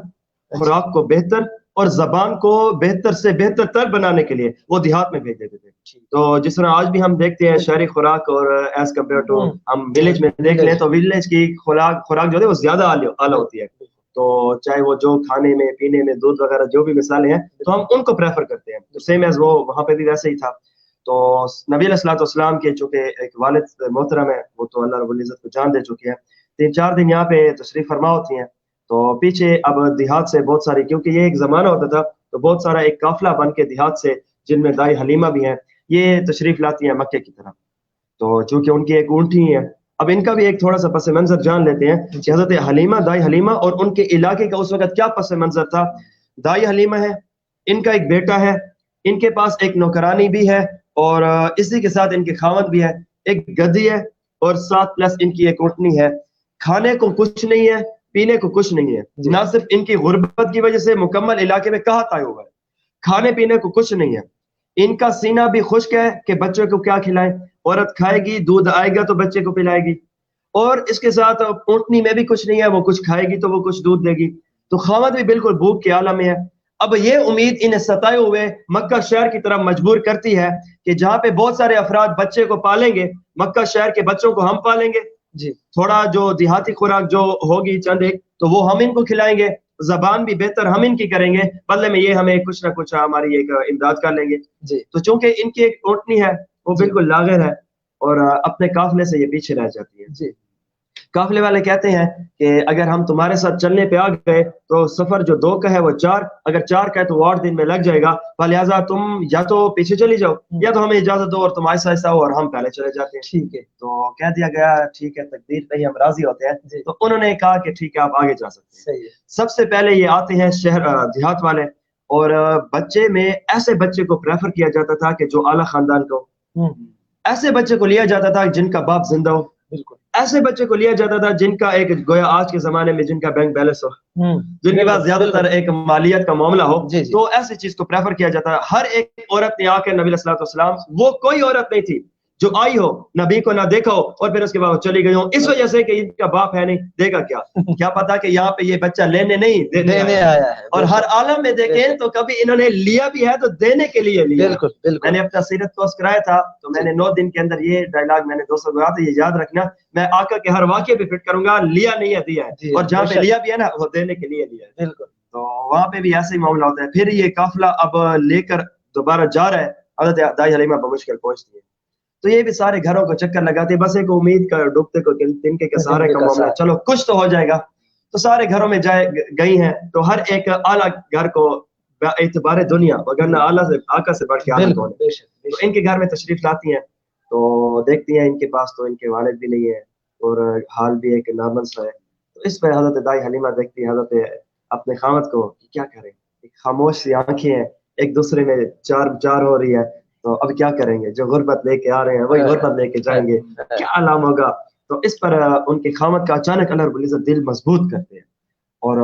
خوراک کو بہتر اور زبان کو بہتر سے بہتر تر بنانے کے لیے وہ دیہات میں بھیج دیتے تھے. تو جس طرح آج بھی ہم دیکھتے ہیں شہری خوراک اور ایز کمپیئر ٹو ہم ولیج میں دیکھ لیں تو ولیج کی خوراک جو ہے وہ زیادہ اعلیٰ ہوتی ہے. تو چاہے وہ جو کھانے میں پینے میں دودھ وغیرہ جو بھی مثالیں ہیں تو ہم ان کو پریفر کرتے ہیں. تو سیم ایز وہ وہاں پہ بھی ویسے ہی تھا. تو نبی علیہ الصلوۃ والسلام کے چونکہ ایک والد محترم ہے وہ تو اللہ رب العزت کو جان دے چکے ہیں، 3-4 دن یہاں پہ تشریف فرما ہوتی ہیں. تو پیچھے اب دیہات سے بہت ساری، کیونکہ یہ ایک زمانہ ہوتا تھا تو بہت سارا ایک قافلہ بن کے دیہات سے جن میں دائی حلیمہ بھی ہیں یہ تشریف لاتی ہیں مکے کی طرف. تو چونکہ ان کی ایک اونٹی ہے، اب ان کا بھی ایک تھوڑا سا پس منظر جان لیتے ہیں کہ حضرت حلیمہ دائی حلیمہ اور ان کے علاقے کا اس وقت کیا پس منظر تھا. دائی حلیمہ ہے، ان کا ایک بیٹا ہے، ان کے پاس ایک نوکرانی بھی ہے، اور اسی کے ساتھ ان کے خاوند بھی ہے، ایک گدھی ہے، اور 7+ ان کی ایک اونٹنی ہے. کھانے کو کچھ نہیں ہے، پینے کو کچھ نہیں ہے. نہ صرف ان کی غربت کی وجہ سے مکمل علاقے میں قحط آیا ہوا ہے، کھانے پینے کو کچھ نہیں ہے. ان کا سینہ بھی خشک ہے کہ بچوں کو کیا کھلائیں. عورت کھائے گی، دودھ آئے گا تو بچے کو پلائے گی، اور اس کے ساتھ اونٹنی میں بھی کچھ نہیں ہے، وہ کچھ کھائے گی تو وہ کچھ دودھ دے گی. تو خاوند بھی بالکل بھوک کے عالم میں ہے. اب یہ امید انہیں ستائے ہوئے مکہ شہر کی طرف مجبور کرتی ہے کہ جہاں پہ بہت سارے افراد بچے کو پالیں گے، مکہ شہر کے بچوں کو ہم پالیں گے، تھوڑا جو دیہاتی خوراک جو ہوگی چند ایک تو وہ ہم ان کو کھلائیں گے، زبان بھی بہتر ہم ان کی کریں گے، بدلے میں یہ ہمیں کچھ نہ کچھ ہماری ایک امداد کر لیں گے. تو چونکہ ان کی ایک اونٹنی ہے وہ بالکل لاغر ہے اور اپنے قافلے سے یہ پیچھے رہ جاتی ہے. قافلے والے کہتے ہیں کہ اگر ہم تمہارے ساتھ چلنے پہ آ گئے تو سفر جو 2 کا ہے وہ 4، اگر 4 کا ہے تو وہ 8 دن میں لگ جائے گا، لہٰذا تم یا تو پیچھے چلی جاؤ یا تو ہمیں اجازت دو اور تم آہستہ آہستہ ہو اور ہم پہلے چلے جاتے ہیں. ٹھیک ہے. تو کہہ دیا گیا ٹھیک ہے، تقدیر پہ ہی ہم راضی ہوتے ہیں. تو انہوں نے کہا کہ ٹھیک ہے آپ آگے جا سکتے ہیں. سب سے پہلے یہ آتے ہیں شہر دیہات والے، اور بچے میں ایسے بچے کو پریفر کیا جاتا تھا کہ جو اعلیٰ خاندان کو، ایسے بچے کو لیا جاتا تھا جن کا باپ زندہ ہو, بالکل ایسے بچے کو لیا جاتا تھا جن کا ایک گویا آج کے زمانے میں جن کا بینک بیلنس ہو, جن کے پاس زیادہ تر ایک مالیت کا معاملہ ہو, تو ایسی چیز کو پریفر کیا جاتا ہے. ہر ایک عورت نے آ کے نبی علیہ السلام, وہ کوئی عورت نہیں تھی جو آئی ہو نبی کو نہ دیکھا ہو اور پھر اس کے بعد چلی گئی ہو, اس وجہ سے کہ ان کا باپ ہے نہیں, دے گا کیا, کیا پتا کہ یہاں پہ یہ بچہ لینے نہیں دینے آیا ہے. اور ہر عالم میں دیکھیں تو کبھی انہوں نے لیا بھی ہے تو دینے کے لیے لیا. میں نے اپنا سیرت کورس کرایا تھا تو میں نے 9 دن کے اندر یہ ڈائلاگ میں نے دوستوں کو کہا تھا, یہ یاد رکھنا, میں آقا کے ہر واقعے پہ فٹ کروں گا, لیا نہیں ہے دیا ہے, اور جہاں پہ لیا بھی ہے نا وہ دینے کے لیے لیا ہے. تو وہاں پہ بھی ایسا ہی معاملہ ہوتا ہے. پھر یہ قافلہ اب لے کر دوبارہ جا رہا ہے, حضرت دائی حلیمہ بمشکل پہنچتی ہے, تو یہ بھی سارے گھروں کو چکر لگاتے, بس ایک امید کا ڈوبتے کو تنکے کے سہارے کا معاملہ, چلو کچھ تو ہو جائے گا. تو سارے گھروں میں گئی ہیں, تو ہر ایک اعلیٰ گھر کو اعتبار دنیا وگرنہ اعلیٰ سے آقا سے بڑھ کے اعلیٰ کون ہے, تو ان کے گھر میں تشریف لاتی ہیں تو دیکھتی ہیں ان کے پاس تو ان کے والد بھی نہیں ہے اور حال بھی ایک نارمل سا ہے. تو اس پہ حضرت دائی حلیمہ دیکھتی ہے حضرت اپنے خامد کو کہ کیا کریں, خاموش سی آنکھیں ہیں, ایک دوسرے میں چار ہو رہی ہے, تو اب کیا کریں گے, جو غربت لے کے آ رہے ہیں وہی غربت لے کے جائیں گے, کیا علام ہوگا. تو اس پر ان کے خامد کا اچانک اللہ رب العزت دل مضبوط کرتے ہیں, اور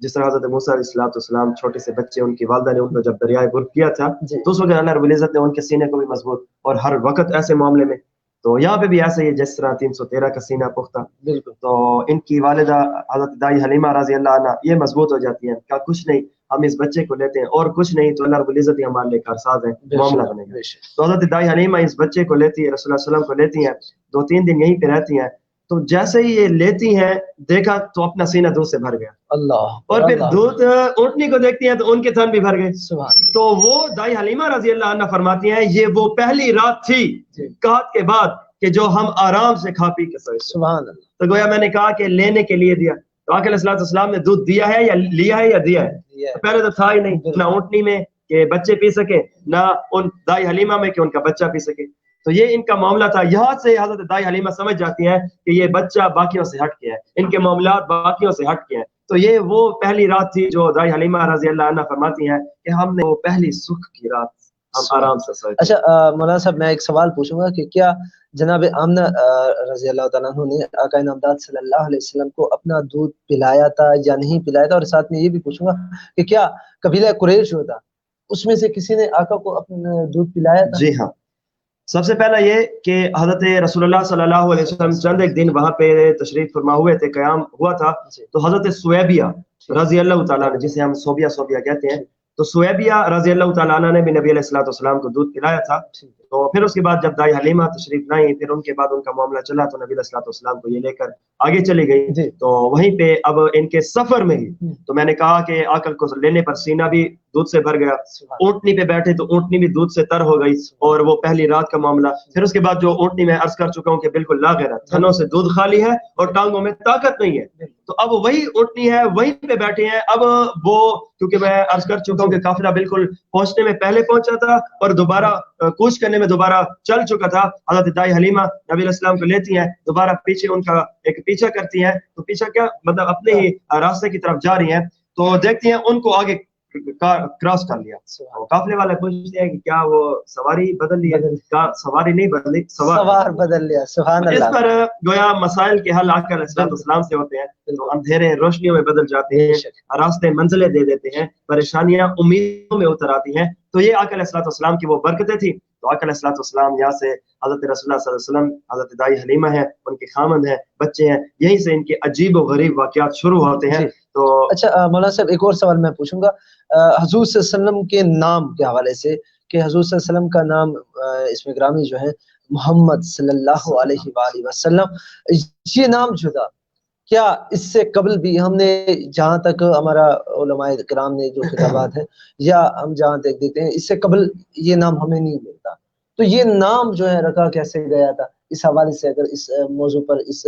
جس طرح حضرت موسیٰ علیہ السلام چھوٹے سے بچے, ان کی والدہ نے ان کو جب دریائے برق کیا تھا تو اس وقت اللہ رب العزت نے ان کے سینے کو بھی مضبوط, اور ہر وقت ایسے معاملے میں تو یہاں پہ بھی ایسے ہی جس طرح 313 کا سینہ پختہ. تو ان کی والدہ حضرت دائی حلیمہ رضی اللہ عنہ یہ مضبوط ہو جاتی ہیں, کہا کچھ نہیں, ہم اس بچے کو لیتے ہیں, اور کچھ نہیں تو اللہ رب العزت ہی ہمارے لیے کارساز ہے, معاملہ بنے گا. تو حضرت دائی حلیمہ اس بچے کو لیتی ہے, رسول اللہ صلی اللہ علیہ وسلم کو لیتی ہیں, 2-3 دن یہیں پہ رہتی ہیں. تو جیسے ہی یہ لیتی ہیں دیکھا تو اپنا سینہ دودھ سے بھر گیا, اللہ, اور پھر دودھ اونٹنی کو دیکھتی ہیں تو ان کے تھن بھی بھر گئے. تو وہ دائی حلیمہ رضی اللہ عنہ فرماتی ہیں یہ وہ پہلی رات تھی قحط کے بعد کہ جو ہم آرام سے کھا پی کے سوئے. سبحان اللہ. تو گویا میں نے کہا کہ لینے کے لیے دیا, تو آقا علیہ السلام نے دودھ دیا ہے یا لیا ہے یا دیا ہے, پہلے تو تھا ہی نہیں, نہ اونٹنی میں کہ بچے پی سکے, نہ ان دائی حلیمہ میں کہ ان کا بچہ پی سکے. تو یہ ان کا معاملہ تھا. یہاں سے حضرت دائی حلیمہ سمجھ جاتی ہیں کہ یہ بچہ باقیوں سے ہٹ کے ہے, ان کے معاملات باقیوں سے ہٹ کے ہیں. تو یہ وہ پہلی رات تھی جو دائی حلیمہ رضی اللہ عنہ فرماتی ہیں کہ ہم نے وہ پہلی سکھ کی رات ہم آرام سے سوئے. اچھا مولانا صاحب, میں ایک سوال پوچھوں گا کہ کیا جناب آمنہ رضی اللہ تعالیٰ عنہ نے آقا انعامداد صلی اللہ علیہ وسلم کو اپنا دودھ پلایا تھا یا نہیں پلایا تھا, اور ساتھ میں یہ بھی پوچھوں گا کہ کیا قبیلہ قریش جو تھا اس میں سے کسی نے آقا کو اپنا دودھ پلایا تھا؟ جی ہاں, سب سے پہلا یہ کہ حضرت رسول اللہ صلی اللہ علیہ وسلم چند ایک دن وہاں پہ تشریف فرما ہوئے تھے, قیام ہوا تھا, تو حضرت سویبیہ رضی اللہ تعالیٰ نے, جسے ہم صوبیہ کہتے ہیں, تو سویبیہ رضی اللہ تعالیٰ عنہ نے بھی نبی علیہ السلام کو دودھ پلایا تھا. تو پھر اس کے بعد جب دائی حلیمہ تشریف لائی, پھر ان کے بعد ان کا معاملہ چلا تو نبی علیہ السلام کو یہ لے کر آگے چلی گئی. تو وہیں پہ اب ان کے سفر میں ہی تو میں نے کہا کہ آقا کو لینے پر سینہ بھی دودھ سے بھر گیا, اونٹنی پہ بیٹھے تو اونٹنی بھی دودھ سے تر ہو گئی, اور وہ پہلی رات کا معاملہ. پھر اس کے بعد جو اونٹنی میں عرض کر چکا ہوں کہ بالکل لاغر, تھنوں سے دودھ خالی ہے اور ٹانگوں میں طاقت نہیں ہے, تو اب وہی اونٹنی ہے, وہیں پہ بیٹھے ہیں. اب وہ کیونکہ میں عرض کر چکا ہوں کہ قافلہ بالکل پہنچنے میں پہلے پہنچا تھا اور دوبارہ کوچ کرنے میں دوبارہ چل چکا تھا. حضرت دائی حلیمہ نبی علیہ السلام کو لیتی ہیں, دوبارہ پیچھے ان کا ایک پیچھا کرتی ہیں, تو پیچھا کیا مطلب اپنے ہی راستے کی طرف جا رہی ہیں, تو دیکھتی ہیں ان کو آگے کراس کر لیا. قافلے والے پوچھتے ہیں کہ کیا وہ سواری بدل لی ہے, سواری نہیں بدلی, سوار بدل لیا. سبحان اللہ. اس پر گویا مسائل کے حل آقا علیہ السلام سے ہوتے ہیں, تو اندھیرے روشنیوں میں بدل جاتے ہیں, راستے منزلیں دے دیتے ہیں, پریشانیاں امیدوں میں اتر آتی ہیں. تو یہ آقا علیہ السلام کی وہ برکتیں تھی. تو آقا علیہ السلام یہاں سے حضرت رسول اللہ صلی اللہ علیہ وسلم, حضرت دائی حلیمہ ہیں, ان کے خامند ہیں, بچے ہیں, یہیں سے ان کے عجیب و غریب واقعات شروع ہوتے ہیں. تو اچھا مولانا صاحب, ایک اور سوال میں پوچھوں گا حضور صلی اللہ علیہ وسلم کے نام کے حوالے سے, کہ حضور صلی اللہ علیہ وسلم کا نام اسم گرامی جو ہے محمد صلی اللہ علیہ وآلہ وسلم, یہ نام جو تھا کیا اس سے قبل بھی ہم نے, جہاں تک ہمارا علماء کرام نے جو کتابات ہیں یا ہم جہاں تک دیکھتے ہیں, اس سے قبل یہ نام ہمیں نہیں ملتا, تو یہ نام جو ہے رکھا کیسے گیا تھا؟ اس حوالے سے اگر اس موضوع پر, اس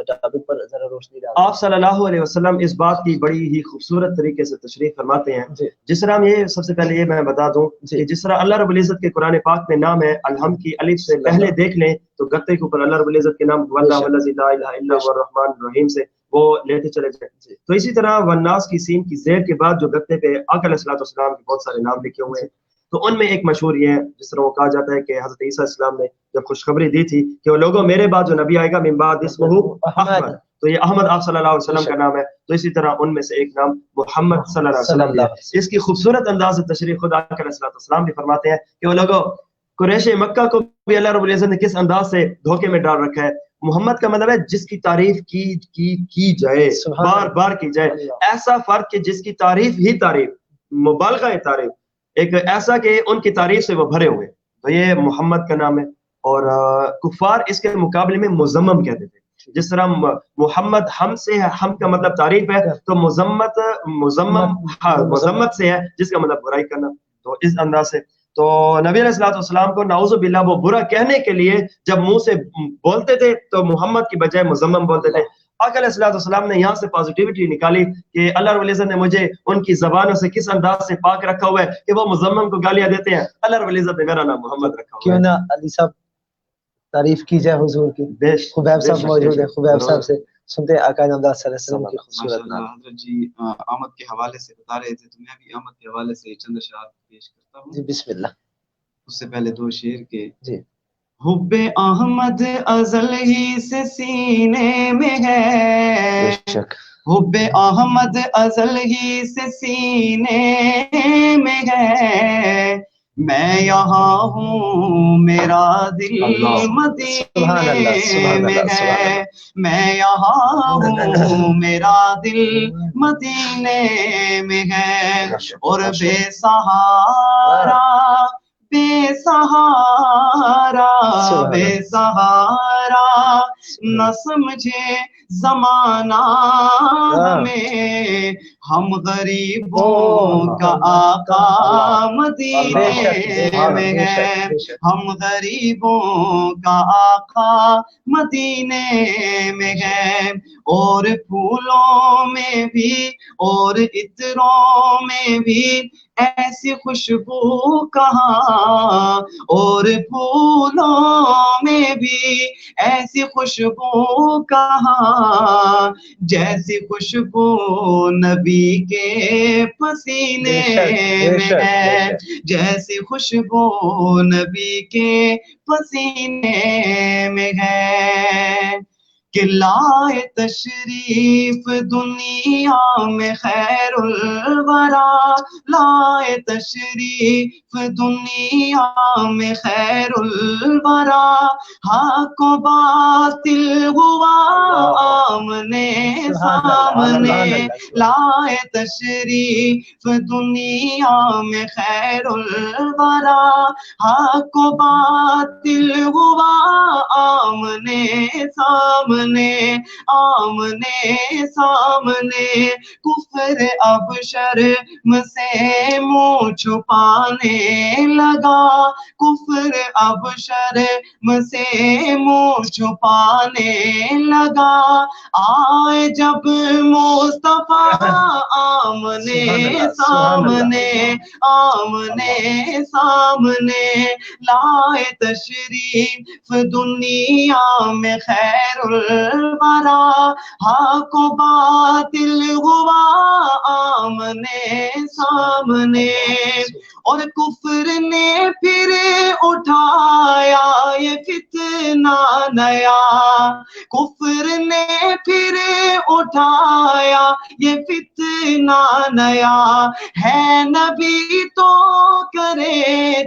ٹاپک پر ذرا روشنی ڈالیں. آپ صلی اللہ علیہ وسلم اس بات کی بڑی ہی خوبصورت طریقے سے تشریح فرماتے ہیں. جس طرح ہم یہ سب سے پہلے یہ میں بتا دوں کہ جس طرح اللہ رب العزت کے قرآن پاک میں نام ہے الحمد کی الف سے پہلے دیکھ لیں تو گتے کے اوپر اللہ رب العزت کے نام واللہ والذی لا الہ الا هو الرحمن الرحیم سے وہ لیتے چلے جائیں. تو اسی طرح والناس کی سین کی زیر کے بعد جو گتے پہ آقا علیہ السلام کے بہت سارے نام لکھے ہوئے ہیں. تو ان میں ایک مشہور یہ ہے جس طرح وہ کہا جاتا ہے کہ حضرت عیسیٰ السلام نے جب خوشخبری دی تھی کہ وہ لوگوں میرے بعد جو نبی آئے گا من بعد اسمہ احمد، تو یہ احمد آپ صلی اللہ علیہ وسلم کا نام ہے، تو اسی طرح ان میں سے ایک نام محمد صلی اللہ علیہ وسلم ہے۔ اس کی خوبصورت انداز تشریح خود آقا علیہ السلام بھی فرماتے ہیں کہ وہ لوگوں قریش مکہ کو بھی اللہ رب العزت نے کس انداز سے دھوکے میں ڈال رکھا ہے۔ محمد کا مطلب ہے جس کی تعریف کی جائے، بار بار کی جائے، ایسا فرد کہ جس کی تعریف ہی تعریف، مبالغہ تعریف، ایک ایسا کہ ان کی تعریف سے وہ بھرے ہوئے، تو یہ محمد کا نام ہے۔ اور کفار اس کے مقابلے میں مذمم کہتے تھے، جس طرح محمد ہم سے ہے، ہم کا مطلب تعریف ہے، تو مذمت سے ہے جس کا مطلب برائی کرنا، تو اس انداز سے۔ تو نبی علیہ الصلوۃ والسلام کو نعوذ باللہ وہ برا کہنے کے لیے جب منہ سے بولتے تھے تو محمد کی بجائے مذمم بولتے تھے۔ آقا علیہ السلام نے یہاں سے پازیٹیوٹی نکالی کہ اللہ رب العزت نے مجھے ان کی زبانوں سے کس انداز سے پاک رکھا ہوا ہے کہ وہ مذمم کو گالیاں دیتے ہیں، اللہ رب العزت نے میرا نام محمد رکھا ہوا ہے۔ کیوں نہ علی صاحب تعریف کی جائے حضور کی۔ خبیب صاحب موجود ہیں، خبیب صاحب سے سنتے ہیں آقا نامدار صلی اللہ علیہ وسلم کی خوبصورت نام۔ حضرت جی آمد کے حوالے سے بتا رہے تھے، تو میں بھی آمد کے حوالے سے چند اشعار پیش کرتا ہوں۔ جی بسم اللہ۔ اس سے پہلے دو شعر کے جی۔ حب احمد ازل ہی سے سینے میں ہے، حب احمد ازل ہی سے سینے میں ہے، میں یہاں ہوں میرا دل مدینے میں ہے، میں یہاں ہوں میرا دل مدینے میں ہے، اور بے سہارا بے سہارا بے سہارا نہ سمجھے زمانہ ہمیں، ہم غریبوں کا آقا مدینے میں ہے، ہم غریبوں کا آقا مدینے میں ہے، اور پھولوں میں بھی اور عطروں میں بھی ایسی خوشبو کہاں، اور پھولوں میں بھی ایسی خوشبو کہاں، جیسی خوشبو نبی کے پسینے میں ہے، جیسی خوشبو نبی کے پسینے میں ہے، کہ لائے تشریف دنیا میں خیر الورا، لائے تشریف دنیا میں خیر الورا، حق و باطل ہوا آمنے سامنے، لائے تشریف دنیا میں خیر الورا، حق و باطل ہوا آمنے سامنے، آمنے سامنے، کفر اب شرم سے منہ چھپانے لگا، کفر اب شرم سے منہ چھپانے لگا، آئے جب مصطفیٰ آمنے سامنے، آمنے سامنے، لائے تشریف دنیا میں خیر الورا، حق و باطل ہوا آمنے سامنے، اور کفر نے پھر اٹھایا یہ فتنہ نیا، کفر نے پھر اٹھایا یہ فتنہ نیا، ہے نبی تو کرے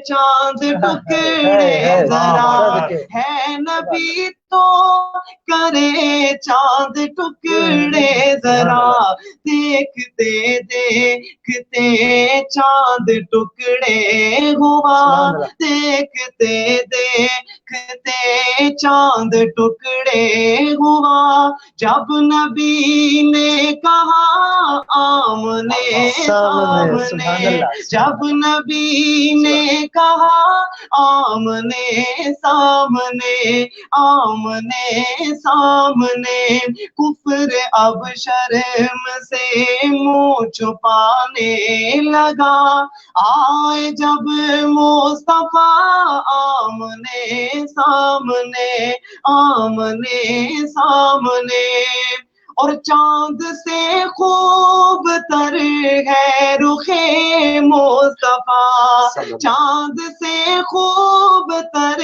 چاند ٹکڑے ذرا، ہے نبی تو کرے چاند ٹکڑے ذرا، دیکھتے دیکھتے چاند ٹکڑے ہوا، دیکھتے دیکھتے چاند ٹکڑے ہوا، جب نبی نے کہا آمنے سامنے، جب نبی نے کہا آمنے سامنے، آمنے سامنے، کفر اب شرم سے منہ چھپانے لگا، آئے جب مصطفیٰ آمنے سامنے، آمنے سامنے، اور چاند سے خوب تر ہے رخے مصطفیٰ، چاند سے خوب تر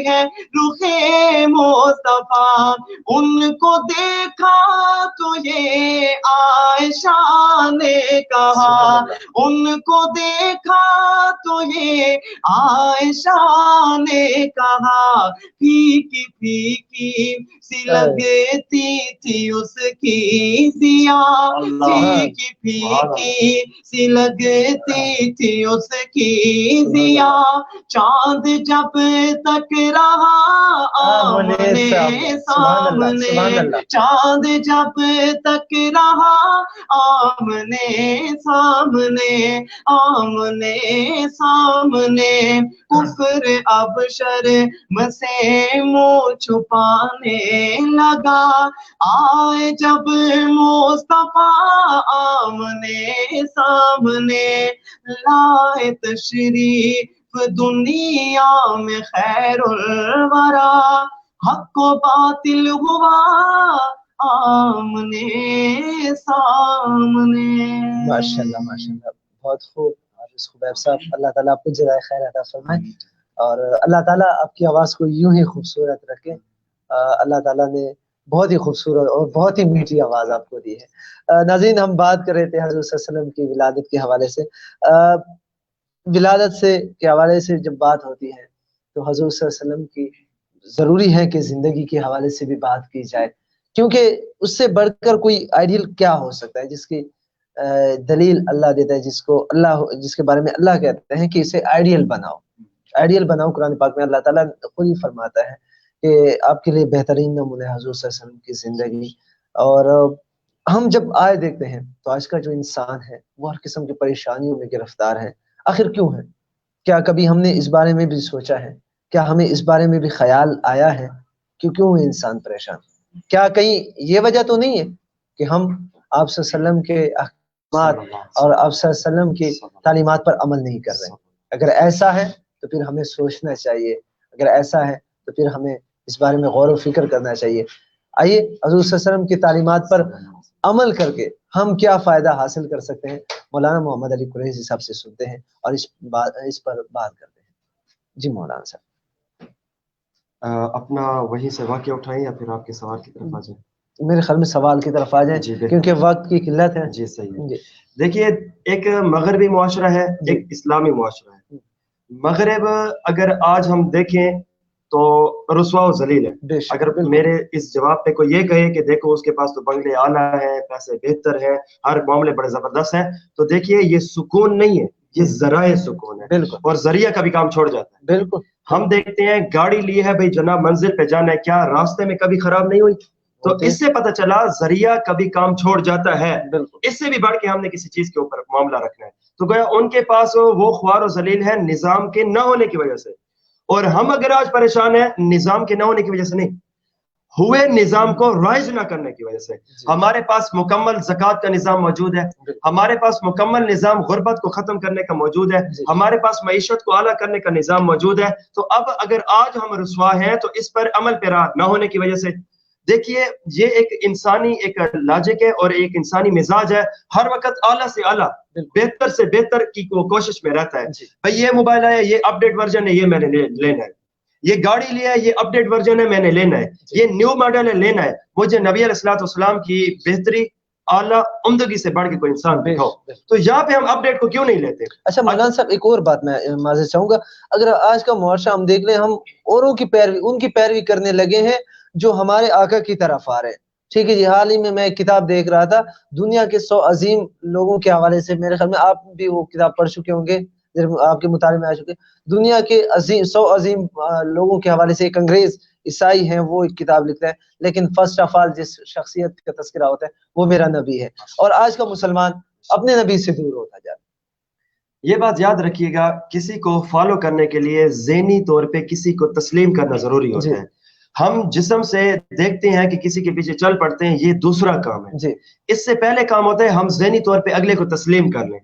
ہے رخے مصطفیٰ، ان کو دیکھا تو یہ عائشہ نے کہا، ان کو دیکھا تو یہ عائشہ نے کہا، پھیکی پھیکی سی لگتی تھی اس کی ضیا، پھیکی پھیکی سی لگتی تھی اس کی ضیا، چاند جب تک رہا آمنے سامنے، چاند جب تک رہا آمنے سامنے، آمنے سامنے، کفر اب شرم سے منہ چھپانے لگا، آئے جب مصطفیٰ آمنے سامنے، لائے تشریف دنیا میں خیر الورا، حق و باطل ہوا آمنے سامنے۔ ماشاءاللہ ماشاءاللہ، بہت خوب حافظ خبیب صاحب، اللہ تعالیٰ آپ کو جزائے خیر عطا فرمائے، اور اللہ تعالیٰ آپ کی آواز کو یوں ہی خوبصورت رکھے۔ اللہ تعالیٰ نے بہت ہی خوبصورت اور بہت ہی میٹھی آواز آپ کو دی ہے۔ ناظرین، ہم بات کر رہے تھے حضرت صلی اللہ علیہ وسلم کی ولادت کے حوالے سے۔ ولادت سے کے حوالے سے جب بات ہوتی ہے تو حضور صلی اللہ علیہ وسلم کی ضروری ہے کہ زندگی کے حوالے سے بھی بات کی جائے، کیونکہ اس سے بڑھ کر کوئی آئیڈیل کیا ہو سکتا ہے جس کی دلیل اللہ دیتا ہے، جس کے بارے میں اللہ کہتے ہیں کہ اسے آئیڈیل بناؤ، آئیڈیل بناؤ۔ قرآن پاک میں اللہ تعالیٰ خود ہی فرماتا ہے کہ آپ کے لیے بہترین نمونہ حضور صلی اللہ علیہ وسلم کی زندگی۔ اور ہم جب آئے دیکھتے ہیں تو آج کا جو انسان ہے وہ ہر قسم کی پریشانیوں میں گرفتار ہے۔ آخر کیوں ہے؟ کیا کبھی ہم نے اس بارے میں بھی سوچا ہے؟ کیا ہمیں اس بارے میں بھی خیال آیا ہے کہ کیوں ہے انسان پریشان؟ کیا کہیں یہ وجہ تو نہیں ہے کہ ہم آپ صلی اللہ علیہ وسلم کے احکامات اور آپ صلی اللہ علیہ وسلم کی تعلیمات پر عمل نہیں کر رہے؟ اگر ایسا ہے تو پھر ہمیں سوچنا چاہیے، اگر ایسا ہے تو پھر ہمیں اس بارے میں غور و فکر کرنا چاہیے۔ آئیے حضور صلی اللہ علیہ وسلم کی تعلیمات پر عمل کر کے ہم کیا فائدہ حاصل کر سکتے ہیں، مولانا محمد علی قریشی صاحب سے سنتے ہیں اور اس پر بات کرتے ہیں۔ جی مولانا صاحب، اپنا وہیں سے واقعہ اٹھائیں یا پھر آپ کے سوال کی طرف آ جائیں؟ میرے خیال میں سوال کی طرف آ جائیں کیونکہ وقت کی قلت ہے۔ جی صحیح ہے۔ دیکھیے، ایک مغربی معاشرہ ہے، ایک اسلامی معاشرہ ہے۔ مغرب اگر آج ہم دیکھیں تو رسوا و ذلیل ہے۔ اگر میرے اس جواب پہ کوئی یہ کہے کہ دیکھو اس کے پاس تو بنگلے اعلیٰ ہیں، پیسے بہتر ہیں، ہر معاملے بڑے زبردست ہیں، تو دیکھیے یہ سکون نہیں ہے، یہ ذرائع سکون ہے، اور ذریعہ کبھی کام چھوڑ جاتا ہے۔ بالکل، ہم دیکھتے ہیں گاڑی لی ہے بھائی جناب منزل پہ جانا ہے، کیا راستے میں کبھی خراب نہیں ہوئی؟ تو اس سے پتہ چلا ذریعہ کبھی کام چھوڑ جاتا ہے۔ اس سے بھی بڑھ کے ہم نے کسی چیز کے اوپر معاملہ رکھنا ہے، تو گویا ان کے پاس وہ خوار و ذلیل ہے نظام کے نہ ہونے کی وجہ سے، اور ہم اگر آج پریشان ہیں نظام کے نہ ہونے کی وجہ سے نہیں، ہوئے نظام کو رائج نہ کرنے کی وجہ سے۔ ہمارے پاس مکمل زکوٰۃ کا نظام موجود ہے، ہمارے پاس مکمل نظام غربت کو ختم کرنے کا موجود ہے، ہمارے پاس معیشت کو اعلیٰ کرنے کا نظام موجود ہے، تو اب اگر آج ہم رسوا ہیں تو اس پر عمل پیرا نہ ہونے کی وجہ سے۔ دیکھیے یہ ایک انسانی ایک لاجک ہے اور ایک انسانی مزاج ہے، ہر وقت اعلیٰ سے اعلیٰ، بہتر سے بہتر کی کوشش میں رہتا ہے۔ بھائی یہ موبائل ہے، یہ اپ ڈیٹ ورژن ہے، یہ میں نے لینا ہے، یہ گاڑی لیا ہے، یہ اپ ڈیٹ ورژن ہے، میں نے لینا ہے، یہ نیو ماڈل ہے، لینا ہے، مجھے نبی علیہ الصلوۃ والسلام کی بہتری اعلیٰ عمدگی سے بڑھ کے کوئی انسان دکھاؤ، تو یہاں پہ ہم اپ ڈیٹ کو کیوں نہیں لیتے؟ اچھا مولانا صاحب، ایک اور بات میں معذرت چاہوں گا، اگر آج کا معاشرہ ہم دیکھ لیں، ہم اوروں کی پیروی، ان کی پیروی کرنے لگے ہیں جو ہمارے آقا کی طرف آ رہے ہیں۔ ٹھیک ہے جی، حال ہی میں ایک کتاب دیکھ رہا تھا دنیا کے 100 عظیم لوگوں کے حوالے سے، میرے خیال میں آپ بھی وہ کتاب پڑھ چکے ہوں گے، آپ کے مطالعے میں آ چکے، دنیا کے 100 عظیم لوگوں کے حوالے سے ایک انگریز عیسائی ہیں، وہ ایک کتاب لکھتا ہے، لیکن فرسٹ آف آل جس شخصیت کا تذکرہ ہوتا ہے وہ میرا نبی ہے، اور آج کا مسلمان اپنے نبی سے دور ہوتا جا رہا ہے۔ یہ بات یاد رکھیے گا، کسی کو فالو کرنے کے لیے ذہنی طور پہ کسی کو تسلیم کرنا ضروری ہوتا ہے۔ ہم جسم سے دیکھتے ہیں کہ کسی کے پیچھے چل پڑتے ہیں، یہ دوسرا کام ہے۔ اس سے پہلے کام ہوتا ہے ہم ذہنی طور پہ اگلے کو تسلیم کر لیں۔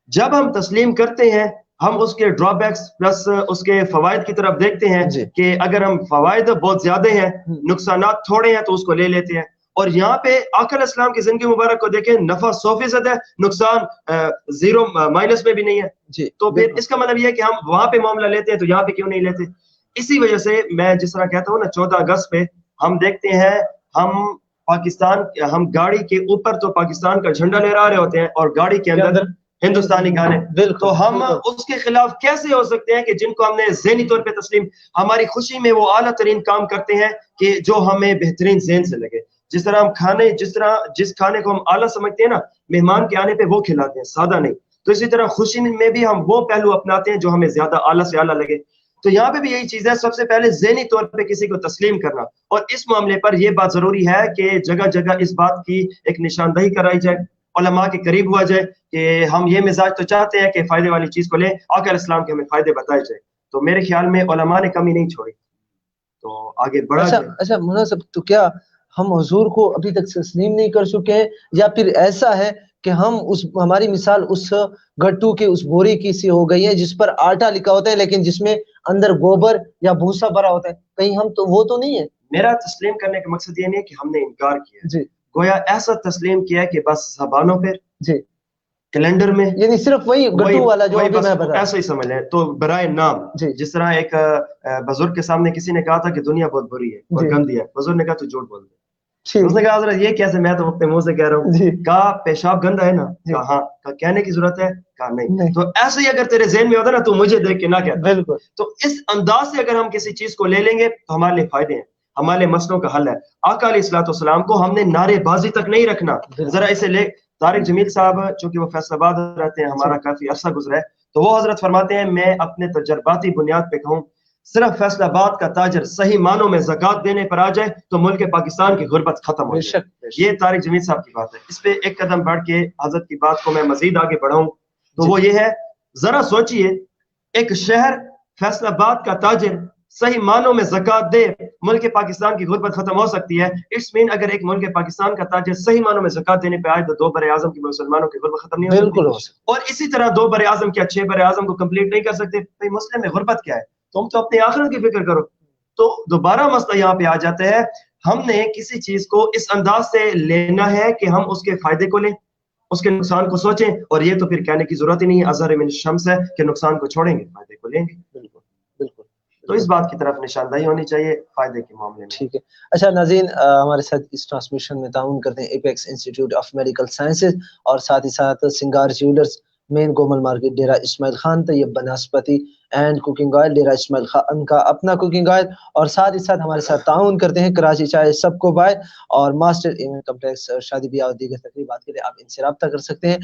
جب ہم تسلیم کرتے ہیں، ہم اس کے ڈرا بیکس پلس اس کے فوائد کی طرف دیکھتے ہیں کہ اگر ہم فوائد بہت زیادہ ہیں، نقصانات تھوڑے ہیں، تو اس کو لے لیتے ہیں، اور یہاں پہ آقا علیہ السلام کی زندگی مبارک کو دیکھیں، نفع 100% ہے، نقصان 0 مائنس میں بھی نہیں ہے. تو پھر اس کا مطلب یہ ہے کہ ہم وہاں پہ معاملہ لیتے ہیں تو یہاں پہ کیوں نہیں لیتے؟ اسی وجہ سے میں جس طرح کہتا ہوں نا، 14 اگست پہ ہم دیکھتے ہیں ہم گاڑی کے اوپر تو پاکستان کا جھنڈا لہرا رہے ہوتے ہیں اور گاڑی کے اندر ہندوستانی گانے. تو ہم اس کے خلاف کیسے ہو سکتے ہیں کہ جن کو ہم نے ذہنی طور پہ تسلیم، ہماری خوشی میں وہ اعلیٰ ترین کام کرتے ہیں کہ جو ہمیں بہترین ذہن سے لگے. جس طرح ہم جس کھانے کو ہم اعلیٰ سمجھتے ہیں نا، مہمان کے آنے پہ وہ کھلاتے ہیں، سادہ نہیں. تو اسی طرح خوشی میں بھی ہم وہ پہلو اپناتے ہیں جو ہمیں زیادہ اعلیٰ سے اعلیٰ لگے. تو یہاں پہ بھی یہی چیز ہے، سب سے پہلے ذہنی طور پہ کسی کو تسلیم کرنا. اور اس معاملے پر یہ بات ضروری ہے کہ جگہ جگہ اس بات کی ایک نشاندہی کرائی جائے، علماء کے قریب ہوا جائے کہ ہم یہ مزاج تو چاہتے ہیں کہ فائدے والی چیز کو لیں، آقا علیہ السلام کے ہمیں فائدے بتائے جائے. تو میرے خیال میں علماء نے کمی نہیں چھوڑی، تو آگے بڑھا جائے. اچھا مناسب، تو کیا ہم حضور کو ابھی تک تسلیم نہیں کر چکے ہیں، یا پھر ایسا ہے کہ ہم ہماری مثال اس گٹو کی، اس بوری کی سی ہو گئی ہے جس پر آٹا لکھا ہوتا ہے لیکن جس میں اندر گوبر یا بھوسا بھرا ہوتا ہے؟ کہیں ہم تو وہ تو نہیں ہے. میرا تسلیم کرنے کا مقصد یہ نہیں کہ ہم نے انکار کیا، جی گویا ایسا تسلیم کیا کہ بس زبانوں پہ، جی کیلنڈر میں، یعنی صرف وہی گٹو والا جو ابھی میں بتا، ایسا ہی سمجھ لیں. تو برائے نام، جی جس طرح ایک بزرگ کے سامنے کسی نے کہا تھا کہ دنیا بہت بری ہے اور گندی ہے، بزرگ نے کہا تو جھوٹ بول دے. اس نے کہا حضرت یہ کیسے، میں تو اپنے منہ سے کہہ رہا ہوں. کہا پیشاب گندا ہے نا؟ کہا ہاں. کہا کہنے کی ضرورت ہے؟ کہا نہیں. تو ایسے ہی اگر تیرے ذہن میں ہوتا نا تو مجھے دیکھ کے نہ کہتا. بالکل. تو اس انداز سے اگر ہم کسی چیز کو لے لیں گے تو ہمارے لیے فائدے ہیں، ہمارے لیے مسئلوں کا حل ہے. آقا علیہ الصلوۃ والسلام کو ہم نے نعرے بازی تک نہیں رکھنا. ذرا اسے لے. طارق جمیل صاحب چونکہ وہ فیصل آباد رہتے ہیں، ہمارا کافی عرصہ گزرا ہے، تو وہ حضرت فرماتے ہیں میں اپنے تجرباتی بنیاد پہ کہوں، صرف فیصل آباد کا تاجر صحیح معنوں میں زکوٰۃ دینے پر آ جائے تو ملک پاکستان کی غربت ختم ہو جائے. یہ طارق جمیل صاحب کی بات ہے. اس پہ ایک قدم بڑھ کے حضرت کی بات کو میں مزید آگے بڑھاؤں تو وہ یہ ہے، ذرا سوچئے ایک شہر فیصل آباد کا تاجر صحیح معنوں میں زکوٰۃ دے، ملک پاکستان کی غربت ختم ہو سکتی ہے. اٹس مین اگر ایک ملک پاکستان کا تاجر صحیح معنوں میں زکوٰۃ دینے پہ آئے تو 2 براعظم کی مسلمانوں کی غربت ختم نہیں ہو سکتی. اور اسی طرح 2 براعظم کیا 6 براعظم کو کمپلیٹ نہیں کر سکتے. بھائی مسئلے میں غربت کیا ہے؟ تم تو اپنی آخرت کی فکر کرو. تو دوبارہ مسئلہ یہاں پہ آ جاتا ہے، ہم نے کسی چیز کو اس انداز سے لینا ہے کہ ہم اس کے فائدے کو لیں، اس کے نقصان کو سوچیں، اور یہ تو پھر کہنے کی ضرورت ہی نہیں ہے، اظہر من الشمس ہے کہ نقصان کو چھوڑیں گے، فائدے کو لیں گے. بالکل بالکل. تو اس بات کی طرف نشاندہی ہونی چاہیے فائدے کے معاملے میں. ٹھیک ہے. اچھا ناظرین، ہمارے ساتھ اس ٹرانسمیشن میں تعاون کرتے ہیں apex institute of medical sciences اور ساتھ ہی ساتھ Singar jewellers, main Gomal market, Dera Ismail Khan Tayyab banaspati and cooking oil, Dera Ismail Khan کا اپنا کوکنگ آئل، اور ساتھ ہی ساتھ ہمارے ساتھ تعاون کرتے ہیں کراچی چائے سب کو بائے اور ماسٹر ایونٹ کمپلیکس. شادی بیاہ اور دیگر تقریبات کے لیے آپ ان سے رابطہ کر سکتے ہیں.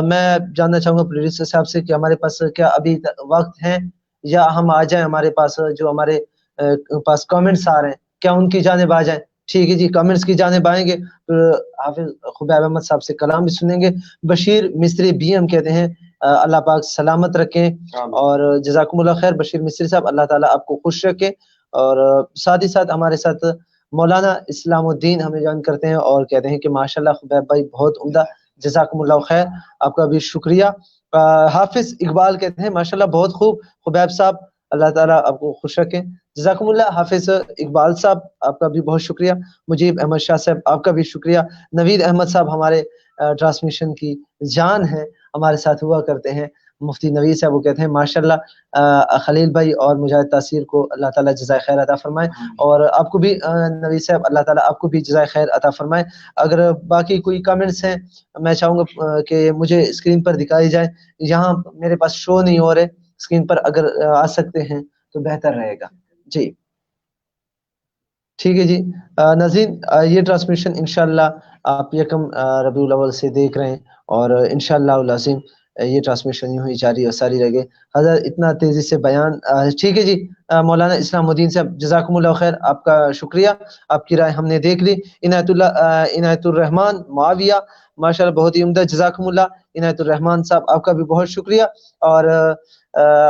میں جاننا چاہوں گا پروڈیوسر صاحب سے کہ ہمارے پاس کیا ابھی وقت ہے یا ہم آ جائیں، ہمارے پاس جو ہمارے پاس کامنٹس آ رہے ہیں کیا ان کی جانب آ جائیں؟ ٹھیک ہے جی، کامنٹس کی جانب آئیں گے. حافظ خبیب احمد صاحب سے کلام بھی سنیں گے. بشیر مستری بی ایم کہتے ہیں اللہ پاک سلامت رکھیں اور جزاکم اللہ خیر. بشیر مستری صاحب اللہ تعالیٰ آپ کو خوش رکھے. اور ساتھ ہی ساتھ ہمارے ساتھ مولانا اسلام الدین ہمیں جوائن کرتے ہیں اور کہتے ہیں کہ ماشاءاللہ خبیب بھائی بہت عمدہ، جزاکم اللہ خیر. آپ کا بھی شکریہ. حافظ اقبال کہتے ہیں ماشاءاللہ بہت خوب خبیب صاحب، اللہ تعالیٰ آپ کو خوش رکھیں. جزاکم اللہ. حافظ اقبال صاحب آپ کا بھی بہت شکریہ. مجیب احمد شاہ صاحب آپ کا بھی شکریہ. نوید احمد صاحب ہمارے ٹرانسمیشن کی جان ہیں، ہمارے ساتھ ہوا کرتے ہیں. مفتی نوید صاحب وہ کہتے ہیں ماشاءاللہ خلیل بھائی اور مجاہد تاثیر کو اللہ تعالیٰ جزائے خیر عطا فرمائے، اور آپ کو بھی نوید صاحب اللہ تعالیٰ آپ کو بھی جزائے خیر عطا فرمائے. اگر باقی کوئی کامنٹس ہیں میں چاہوں گا کہ مجھے اسکرین پر دکھائی جائیں، یہاں میرے پاس شو نہیں ہو رہے، اسکرین پر اگر آ سکتے ہیں تو بہتر رہے گا. جی ٹھیک ہے جی. ناظرین یہ ٹرانسمیشن انشاءاللہ آپ یکم ربیع الاول سے دیکھ رہے ہیں اور انشاءاللہ العظیم یہ ٹرانسمیشن یوں ہی جاری اور ساری رہے. حضرت اتنا تیزی سے بیان، ٹھیک ہے جی. مولانا اسلام الدین صاحب جزاکم اللہ خیر، آپ کا شکریہ، آپ کی رائے ہم نے دیکھ لی. عنایت الرحمان معاویہ ماشاءاللہ بہت ہی عمدہ، جزاکم اللہ. عنایت الرحمان صاحب آپ کا بھی بہت شکریہ. اور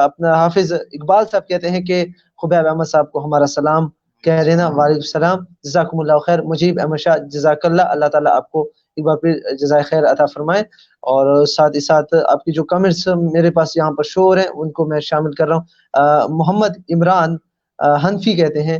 اپنا حافظ اقبال صاحب کہتے ہیں کہ خبیب احمد صاحب کو ہمارا سلام کہہ دینا. وعلیکم السلام، جزاکم اللہ خیر. مجیب احمد شاہ جزاک اللہ، اللہ تعالیٰ آپ کو ایک بار پھر جزائے خیر عطا فرمائے. اور ساتھ ہی ساتھ آپ کی جو کمنٹس میرے پاس یہاں پر شو ہو رہے ہیں ان کو میں شامل کر رہا ہوں. محمد عمران حنفی کہتے ہیں